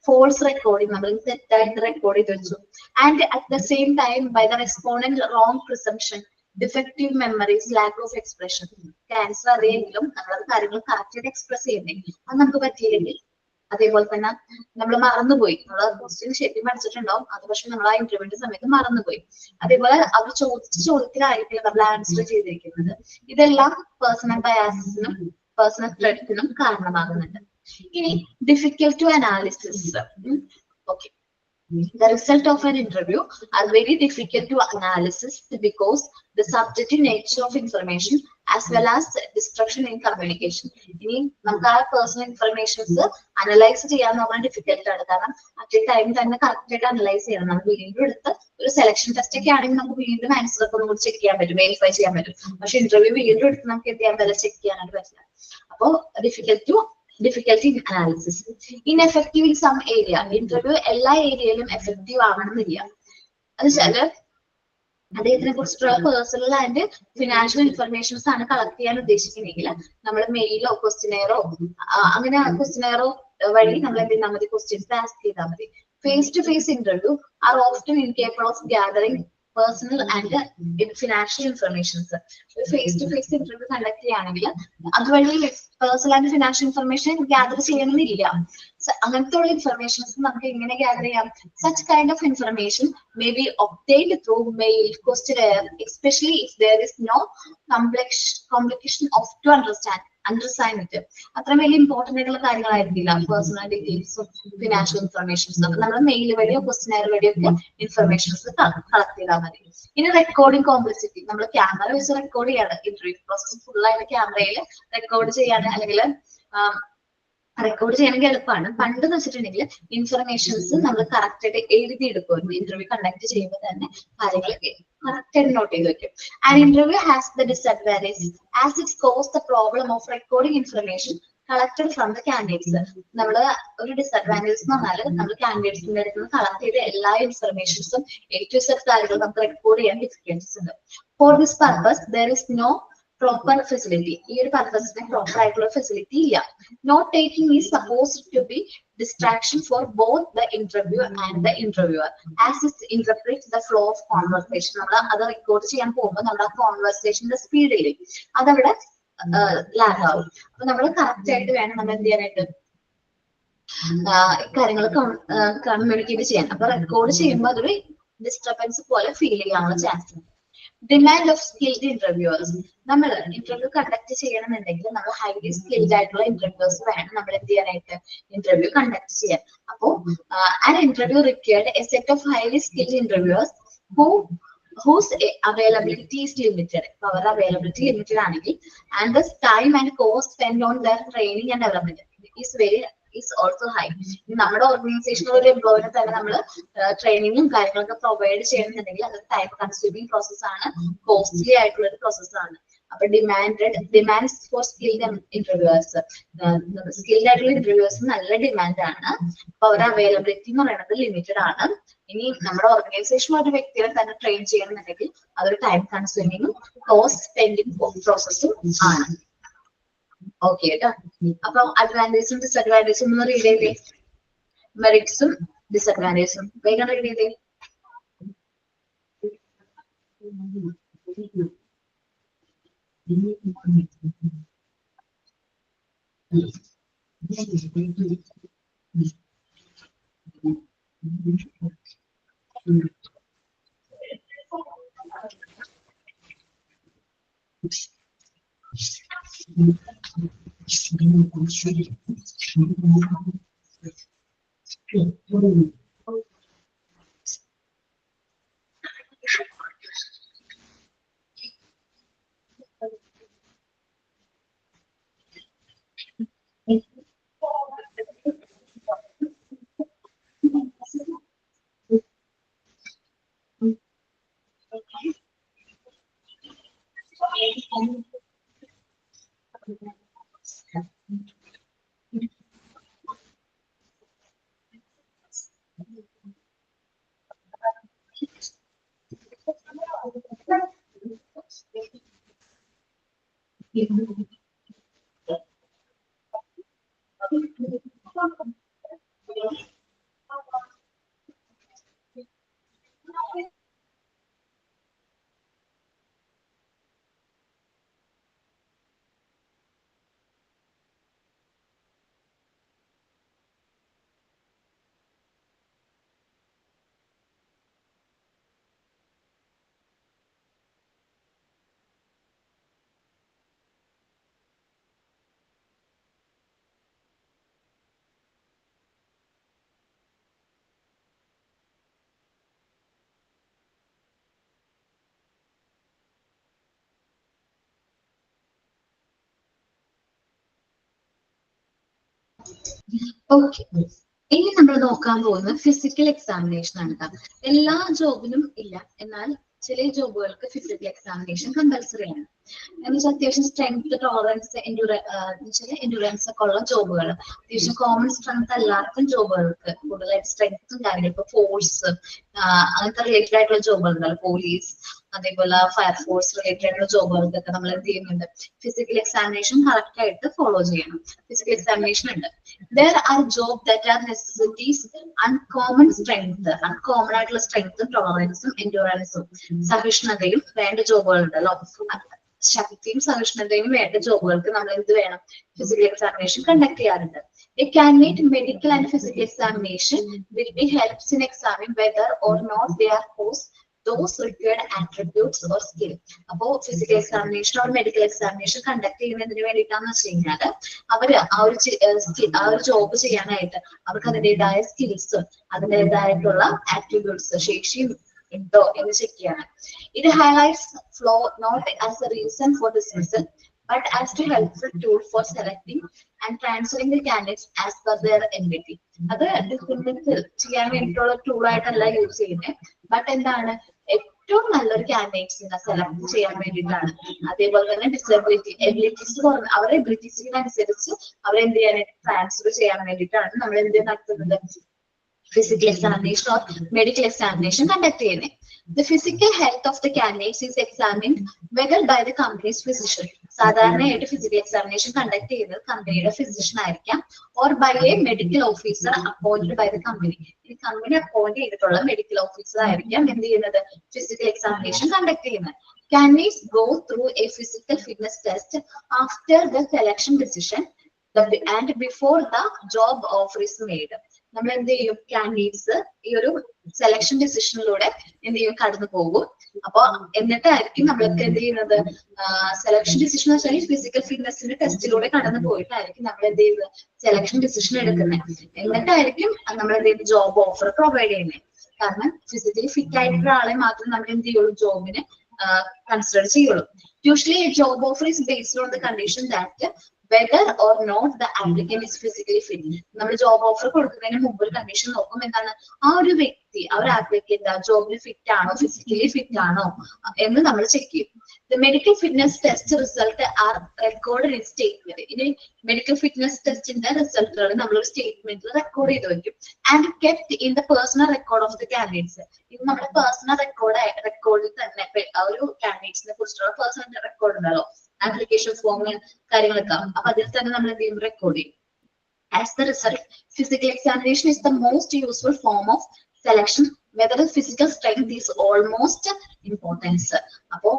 [SPEAKER 1] ഫോൾസ് റെക്കോർഡിംഗ്, നമ്മൾ തെറ്റായിട്ട് റെക്കോർഡ് ചെയ്ത് വെച്ചു. And at the same time by the respondent wrong presumption, defective memories, lack of expression. Answer അറിയെങ്കിലും നമ്മളത് കാര്യങ്ങൾ കറക്റ്റ് ആയിട്ട് എക്സ്പ്രസ് ചെയ്യുന്നെങ്കിൽ അത് നമുക്ക് പറ്റിയില്ലെങ്കിൽ, അതേപോലെ തന്നെ നമ്മൾ മറന്നുപോയി, നമ്മൾ ക്വസ്റ്റ്യൻ ശരിക്കും പഠിച്ചിട്ടുണ്ടാവും, അത് പക്ഷെ നമ്മൾ ആ ഇന്റർവ്യൂവിന്റെ സമയത്ത് മറന്നുപോയി. അതേപോലെ അവർ ചോദിച്ച ചോദ്യത്തിലായിരിക്കും നമ്മൾ ആൻസർ ചെയ്തിരിക്കുന്നത്. ഇതെല്ലാം പേഴ്സണൽ ബയാസിനും പേഴ്സണൽ ത്രെഡ്സിനും കാരണമാകുന്നുണ്ട്. ഇനി difficult to analysis. Okay, the result of an interview are very difficult to analysis because the subjective nature of information as well as disruption in communication. ഇനി നമുക്ക് ആ പേഴ്സണൽ ഇൻഫർമേഷൻസ് അനലൈസ് ചെയ്യാന്ന് പറഞ്ഞാൽ difficult ആണ്. കാരണം അറ്റ് ടൈം തന്നെ correct ആയിട്ട് analyse ചെയ്യണം. നമ്മൾ വീണ്ടും എടുത്ത് ഒരു സെലക്ഷൻ ടെസ്റ്റ് ഒക്കെ ആണെങ്കിൽ നമുക്ക് വീണ്ടും ആൻസർ ഒക്കെ ഒന്നും ചെക്ക് ചെയ്യാൻ പറ്റും, വെരിഫൈ ചെയ്യാൻ പറ്റും. പക്ഷെ ഇന്റർവ്യൂ വീണ്ടും എടുത്ത് നമുക്ക് എന്ത് ചെയ്യാൻ പറ്റില്ല, ചെക്ക് ചെയ്യാനായിട്ട് പറ്റില്ല. അപ്പോ difficulty in analysis. Ineffective in some area. Interview എല്ലാ ഏരിയയിലും എഫക്റ്റീവ് ആവണമെന്നില്ല. അത് വെച്ചാല് അദ്ദേഹത്തിനെ കുറിച്ചുള്ള പേഴ്സണൽ ആൻഡ് ഫിനാൻഷ്യൽ ഇൻഫർമേഷൻസ് ആണ് കളക്ട് ചെയ്യാൻ ഉദ്ദേശിക്കുന്നെങ്കിൽ നമ്മൾ മെയിലോ ക്വസ്റ്റിനെയറോ അങ്ങനെ ക്വസ്റ്റിനെയറോ വഴി നമ്മൾ എന്ത് ചെയ്താൽ മതി, ക്വസ്റ്റ്യൻസ് ആസ്ക് ചെയ്താൽ മതി. Face to face interview are often incapable of gathering personal and financial informations. Face to face interview conduct ചെയ്യുകയാണെങ്കിൽ അതുവഴി personal and financial information gather ചെയ്യണമെന്നില്ല. അങ്ങനത്തെ ഉള്ള ഇൻഫർമേഷൻസ് നമുക്ക് എങ്ങനെ ഗ്യാദർ ചെയ്യാം? Such kind of information may be obtained through mail, questionnaire, especially if there is no complication of to understand it. അത്ര വലിയ ഇമ്പോർട്ടന്റ് ആയിട്ടുള്ള കാര്യങ്ങളായിരിക്കില്ല പേഴ്സണൽ ഡീറ്റെയിൽസും ഫിനാൻഷ്യൽ ഇൻഫർമേഷൻസും. അപ്പൊ നമ്മൾ മെയിൽ വഴിയോ ക്വസ്റ്റ്യനെയർ വഴിയോ ഒക്കെ ഇൻഫർമേഷൻസ് കളക്ട് ചെയ്താൽ മതി. ഇനി റെക്കോർഡിംഗ് കോംപ്ലക്സിറ്റി. നമ്മൾ ക്യാമറ വെച്ച് റെക്കോർഡ് ചെയ്യാണ്, ഇന്റർവ്യൂ പ്രോസസ് ഫുൾ ആയിട്ട് ക്യാമറയിൽ റെക്കോർഡ് ചെയ്യാണ്, അല്ലെങ്കിൽ റെക്കോർഡ് ചെയ്യണമെങ്കിൽ എളുപ്പമാണ്. പണ്ട് എന്ന് വെച്ചിട്ടുണ്ടെങ്കിൽ ഇൻഫർമേഷൻസ് നമ്മൾ കറക്റ്റ് ആയിട്ട് എഴുതിയെടുക്കുമായിരുന്നു. ഇന്റർവ്യൂ കണ്ടക്ട് ചെയ്യുമ്പോൾ തന്നെ കാര്യങ്ങളൊക്കെ കറക്റ്റ് ആയിട്ട് നോട്ട് ചെയ്ത് വെക്കും. And interview has the disadvantage as it cause the problem of recording information collected from the candidates. നമ്മള് ഒരു ഡിസഡ്വാൻറ്റേജ് എന്ന് പറഞ്ഞാൽ നമ്മൾ കാൻഡിഡേറ്റ്സിന്റെ അടുത്ത് നിന്ന് കളക്ട് ചെയ്ത എല്ലാ ഇൻഫർമേഷൻസും A-Z കാര്യങ്ങൾ നമുക്ക് റെക്കോർഡ് ചെയ്യാൻ ഡിഫിക്കൽറ്റീസ് ഉണ്ട്. For this purpose there is no proper facility. ഈ ഒരു പർപ്പസിന് പ്രോപ്പർ ആയിട്ടുള്ള ഫെസിലിറ്റി ഇല്ല. Note taking is supposed to be distraction for both the interviewer and the interviewer as it interprets the flow of conversation. നമ്മൾ അത് record ചെയ്യാൻ പോകുമ്പോൾ നമ്മുടെ ആ കോൺവെർസേഷന്റെ സ്പീഡിൽ അതവിടെ ലാഗ് ആവും. അപ്പൊ നമ്മൾ കറക്റ്റ് ആയിട്ട് വേണം നമ്മൾ എന്ത് ചെയ്യാനായിട്ട് കാര്യങ്ങൾ കമ്മ്യൂണിക്കേറ്റ് ചെയ്യാൻ. അപ്പൊ റെക്കോർഡ് ചെയ്യുമ്പോൾ അതൊരു ഡിസ്റ്റർബൻസ് പോലെ ഫീൽ ചെയ്യാനുള്ള ചാൻസ് ഉണ്ട്. Demand of skilled interviewers. നമ്മൾ ഇന്റർവ്യൂ കണ്ടക്ട് ചെയ്യണമെന്നുണ്ടെങ്കിൽ നമ്മൾ ഹൈലി സ്കിൽഡ് ആയിട്ടുള്ള ഇന്റർവ്യൂവേഴ്സ് വേണം നമ്മൾ എന്ത് ചെയ്യാനായിട്ട് ഇന്റർവ്യൂ കണ്ടക്ട് ചെയ്യാൻ. അപ്പോ an interview required A set of highly skilled interviewers whose availability is limited. Our availability limited ആണെങ്കിൽ and the time and cost spent on their training and development is also high. നമ്മുടെ ഓർഗനൈസേഷനിൽ ഒരു എംപ്ലോയിനെ തന്നെ നമ്മൾ ട്രെയിനിങ്ങും കാര്യങ്ങളൊക്കെ പ്രൊവൈഡ് ചെയ്യണമെന്നുണ്ടെങ്കിൽ അത് ടൈം കൺസ്യൂമിങ് പ്രോസസ്സാണ്, കോസ്റ്റ്ലി ആയിട്ടുള്ള ഒരു പ്രോസസ്സാണ്. അപ്പൊ demands four skilled interviewers, skilled ആയിട്ടുള്ള ഇന്റർവ്യൂവേഴ്സ് നല്ല ഡിമാൻഡ് ആണ്. അപ്പൊ അവരുടെ അവൈലബിലിറ്റി എന്ന് പറയുന്നത് ലിമിറ്റഡ് ആണ്. ഇനി നമ്മുടെ ഓർഗനൈസേഷൻ ഒരു വ്യക്തിയെ തന്നെ ട്രെയിൻ ചെയ്യണമെന്നുണ്ടെങ്കിൽ അതൊരു ടൈം കൺസ്യൂമിങ്ങും കോസ്റ്റ് സ്പെൻഡിങ് പ്രോസസ്സും ആണ്. ഓക്കെ കേട്ടോ. അപ്പൊ അഡ്വാൻറ്റേജും ഡിസഡ്വാൻറ്റേജും ഒന്ന് റീഡ് ചെയ്തേ, മെറിറ്റ്സും ഡിസഡ്വാൻറ്റേജും വേഗം റീഡ് ചെയ്തേ. ഓക്കെ, ഇനി നമ്മൾ നോക്കാൻ പോകുന്നത് ഫിസിക്കൽ എക്സാമിനേഷൻ ആണ് കേട്ടോ. എല്ലാ ജോബിനും ഇല്ല, എന്നാൽ ചില ജോബുകൾക്ക് ഫിസിക്കൽ എക്സാമിനേഷൻ കമ്പൽസറി ആണ്. എന്ന് വെച്ചാൽ അത്യാവശ്യം സ്ട്രെങ്ത്, ടോളറൻസ്, എൻഡുറൻസ് ഒക്കെ ഉള്ള ജോബുകൾ, അത്യാവശ്യം കോമൺ സ്ട്രെങ്ത് അല്ലാത്ത ജോബുകൾക്ക് കൂടുതലായിട്ട് സ്ട്രെങ്ത്തും കാര്യങ്ങളും, ഇപ്പൊ ഫോഴ്സ് അങ്ങനത്തെ റിലേറ്റഡ് ആയിട്ടുള്ള ജോബുകൾ ഉണ്ടല്ലോ, പോലീസ് അതേപോലെ ഫയർഫോഴ്സ് റിലേറ്റഡ് ആയിട്ടുള്ള ജോബുകൾക്കൊക്കെ നമ്മൾ എന്ത് ചെയ്യുന്നുണ്ട്, ഫിസിക്കൽ എക്സാമിനേഷൻ കറക്റ്റ് ആയിട്ട് ഫോളോ ചെയ്യണം. ഫിസിക്കൽ എക്സാമിനേഷൻ ഉണ്ട്. There are jobs that are necessities uncommon strength, uncommon ആയിട്ടുള്ള സ്ട്രെങ്ത്തും ടോളറൻസും എൻഡുറൻസും സഹിഷ്ണുതയും വേണ്ട ജോബുകൾ ഉണ്ടല്ലോ. ശക്തിയും സഹിഷ്ണുതയും വേണ്ട ജോബുകൾക്ക് നമ്മൾ എന്ത് വേണം, ഫിസിക്കൽ എക്സാമിനേഷൻ കണ്ടക്ട് ചെയ്യാറുണ്ട്. A candidate medical and physical examination will be helps in examining whether or not they are possess those required attributes or skill. അപ്പോ physical examination or medical examination conduct ചെയ്യുന്നതിന് വേണ്ടിയിട്ടാന്ന് വെച്ച് കഴിഞ്ഞാൽ അവര് ആ ഒരു job ചെയ്യാനായിട്ട് അവർക്ക് അതിൻ്റെതായ സ്കിൽസ്, അതിൻ്റെതായിട്ടുള്ള ആട്രിബ്യൂട്ട്സ്, ശേഷിയും ഉണ്ടോ എന്ന് ചെക്ക് ചെയ്യാണ്. It highlights flaw not as a reason for dismissal but as a helpful tool for selecting and transferring the candidates as per their ability. അത് ഡിസ്ക്രിമിനേറ്റ് ചെയ്യാൻ വേണ്ടിയിട്ടുള്ള ടൂൾ ആയിട്ടല്ല യൂസ് ചെയ്യുന്നത്, ബട്ട് എന്താണ്, ഏറ്റവും നല്ലൊരു കാൻഡിഡേറ്റ്സിനെ സെലക്ട് ചെയ്യാൻ വേണ്ടിയിട്ടാണ്. അതേപോലെ തന്നെ എബിലിറ്റീസ് അവരുടെ എബിലിറ്റീസിനനുസരിച്ച് അവരെ എന്ത് ചെയ്യാനായിട്ട് ട്രാൻസ്ഫർ ചെയ്യാൻ വേണ്ടിയിട്ടാണ് നമ്മൾ എന്ത് നടത്തുന്നത്, physical examination or medical examination conduct ചെയ്യുന്നത്. The physical health of the candidates is examined whether by the company's physician. സാധാരണയായിട്ട് ഫിസിക്കൽ എക്സാമിനേഷൻ കണ്ടക്ട് ചെയ്യുന്നത് കമ്പനിയുടെ ഫിസിഷ്യൻ ആയിരിക്കാം, or by a medical officer appointed by the company. ഈ company appoint ചെയ്തിട്ടുള്ള medical officer ആയിരിക്കാം എന്ത് ചെയ്യുന്നത്, ഫിസിക്കൽ എക്സാമിനേഷൻ കണ്ടക്ട് ചെയ്യുന്നത്. Candidates go through a physical fitness test after the selection decision and before the job offer is made. നമ്മൾ എന്ത് ചെയ്യും, candidates ഈ ഒരു സെലക്ഷൻ ഡിസിഷനിലൂടെ എന്ത് ചെയ്യും, കടന്നു പോകും. അപ്പൊ എന്നിട്ടായിരിക്കും നമ്മൾക്ക് എന്ത് ചെയ്യുന്നത്, സെലക്ഷൻ ഡിസിഷൻ എന്ന് വെച്ചാൽ ഫിസിക്കൽ ഫിറ്റ്നസിന്റെ ടെസ്റ്റിലൂടെ കടന്നു പോയിട്ടായിരിക്കും നമ്മൾ എന്ത് ചെയ്യുന്നത്, സെലക്ഷൻ ഡിസിഷൻ എടുക്കുന്നത്. എന്നിട്ടായിരിക്കും നമ്മൾ എന്ത് ചെയ്യുന്നത്, ജോബ് ഓഫർ പ്രൊവൈഡ് ചെയ്യുന്നത്. കാരണം ഫിസിക്കലി ഫിറ്റ് ആയിട്ടുള്ള ആളെ മാത്രം നമ്മൾ എന്ത് ചെയ്യുള്ളൂ, ജോബിന് consider ചെയ്യുള്ളൂ. Usually a job offer is based on the condition that whether or not the applicant is physically fit. നമ്മൾ ജോബ് ഓഫർ കൊടുക്കുന്നതിന് മുമ്പ് ഒരു കണ്ടീഷൻ നോക്കും, എന്താണ്, ആ ഒരു വ്യക്തി, ആ ഒരു ആപ്ലിക്കന്റ് ആ ജോബിന് ഫിറ്റ് ആണോ, ഫിസിക്കലി ഫിറ്റ് ആണോ എന്ന് നമ്മൾ ചെക്ക് ചെയ്യും. The medical fitness test result are recorded in statement. ഇനി മെഡിക്കൽ ഫിറ്റ്നസ് ടെസ്റ്റിന്റെ റിസൾട്ടുകൾ നമ്മൾ ഒരു സ്റ്റേറ്റ്മെന്റിൽ റെക്കോർഡ് ചെയ്ത് വെക്കും. And kept in the personal record of the candidates. ഇത് നമ്മുടെ പേഴ്സണൽ റെക്കോർഡിൽ തന്നെ ഒരു കാൻഡിഡേറ്റ്സിനെ കുറിച്ചുള്ള പേഴ്സണൽ റെക്കോർഡ് ഉണ്ടല്ലോ, ആപ്ലിക്കേഷൻ ഫോം കാര്യങ്ങളൊക്കെ, അപ്പൊ അതിൽ തന്നെ നമ്മൾ എന്ത് ചെയ്യും, റെക്കോർഡ് ചെയ്യും. As the result, physical examination is the most useful form of selection, whether the physical strength is almost importance. അപ്പോ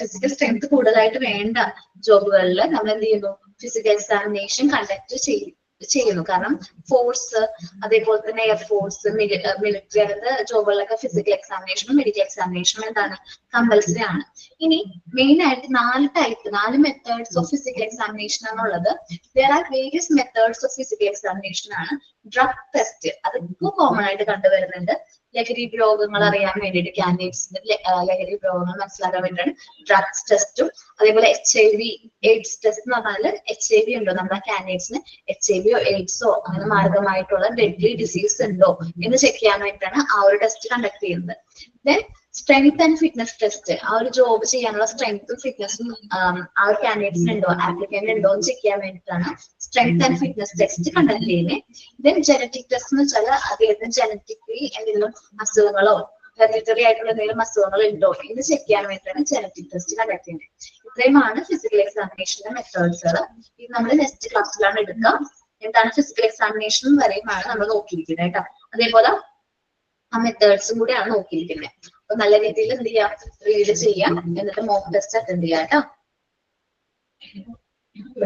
[SPEAKER 1] ഫിസിക്കൽ സ്ട്രെങ്ത് കൂടുതലായിട്ട് വേണ്ട ജോബുകളിൽ നമ്മൾ എന്ത് ചെയ്യുന്നു, ഫിസിക്കൽ എക്സാമിനേഷൻ കണ്ടക്ട് ചെയ്യുന്നു. കാരണം ഫോഴ്സ്, അതേപോലെ തന്നെ എയർഫോഴ്സ്, മിലിറ്ററി അങ്ങനത്തെ ജോബുകളിലൊക്കെ ഫിസിക്കൽ എക്സാമിനേഷനും മെഡിക്കൽ എക്സാമിനേഷനും എന്താണ്, കമ്പൽസറി ആണ്. ഇനി മെയിൻ ആയിട്ട് 4 മെത്തേഡ്സ് ഓഫ് ഫിസിക്കൽ എക്സാമിനേഷൻ ആണുള്ളത്. there are various methods of physical examination ആണ്. ഡ്രഗ് ടെസ്റ്റ്, അതിപ്പോ കോമൺ ആയിട്ട് കണ്ടുവരുന്നുണ്ട്. ലഹരി രോഗങ്ങൾ അറിയാൻ വേണ്ടിയിട്ട് കാൻഡിഡേറ്റ്സിന് ലഹരി രോഗങ്ങൾ മനസ്സിലാക്കാൻ വേണ്ടിയിട്ടാണ് ഡ്രഗ്സ് ടെസ്റ്റും. അതേപോലെ HIV AIDS ടെസ്റ്റ് എന്ന് പറഞ്ഞാൽ HIV ഉണ്ടോ നമ്മുടെ കാൻഡിഡേറ്റ്സിന്, HIV യോ എയ്ഡ്സോ അങ്ങനെ മാരകമായിട്ടുള്ള ഡെഡ്ലി ഡിസീസ് ഉണ്ടോ എന്ന് ചെക്ക് ചെയ്യാൻ വേണ്ടിയിട്ടാണ് ആ ഒരു ടെസ്റ്റ് കണ്ടക്ട് ചെയ്യുന്നത്. Then strength and fitness test, ആ ഒരു ജോബ് ചെയ്യാനുള്ള സ്ട്രെങ്ത്തും ഫിറ്റ്നസും ആ ഒരു കാൻഡിഡേറ്റ്സിന് ഉണ്ടോ, ആപ്ലിക്കന്റ് ഉണ്ടോ എന്ന് ചെക്ക് ചെയ്യാൻ വേണ്ടിയിട്ടാണ് strength and fitness test conduct ചെയ്യുന്നത്. ദെൻ ജനറ്റിക് ടെസ്റ്റ് എന്ന് വെച്ചാൽ അദ്ദേഹത്തിന് ജനറ്റിക്കലി എന്തെങ്കിലും അസുഖങ്ങളോ ഹെറിഡിറ്ററി ആയിട്ടുള്ള എന്തെങ്കിലും അസുഖങ്ങൾ ഉണ്ടോ എന്ന് ചെക്ക് ചെയ്യാൻ വേണ്ടിയിട്ടാണ് ജനറ്റിക് ടെസ്റ്റ് കണ്ടക്ട് ചെയ്യുന്നത്. ഇത്രയുമാണ് ഫിസിക്കൽ എക്സാമിനേഷന്റെ മെത്തേഡ്സുകൾ. ഇത് നമ്മൾ നെക്സ്റ്റ് ക്ലാസ്സിലാണ് എടുക്കുക. എന്താണ് ഫിസിക്കൽ എക്സാമിനേഷൻ വരെയുമാണ് നമ്മൾ നോക്കിയിരിക്കുന്നത് കേട്ടോ. അതേപോലെ ആ മെത്തേഡ്സും കൂടിയാണ് നോക്കിയിരിക്കുന്നത്. അപ്പൊ നല്ല രീതിയിൽ എന്ത് ചെയ്യാം, റീഡ് ചെയ്യാം, എന്നിട്ട് മോക്ക് ടെസ്റ്റ് അറ്റൻഡ് ചെയ്യാം കേട്ടോ.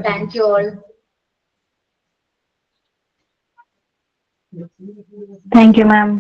[SPEAKER 1] Thank you all.
[SPEAKER 3] Thank you, ma'am.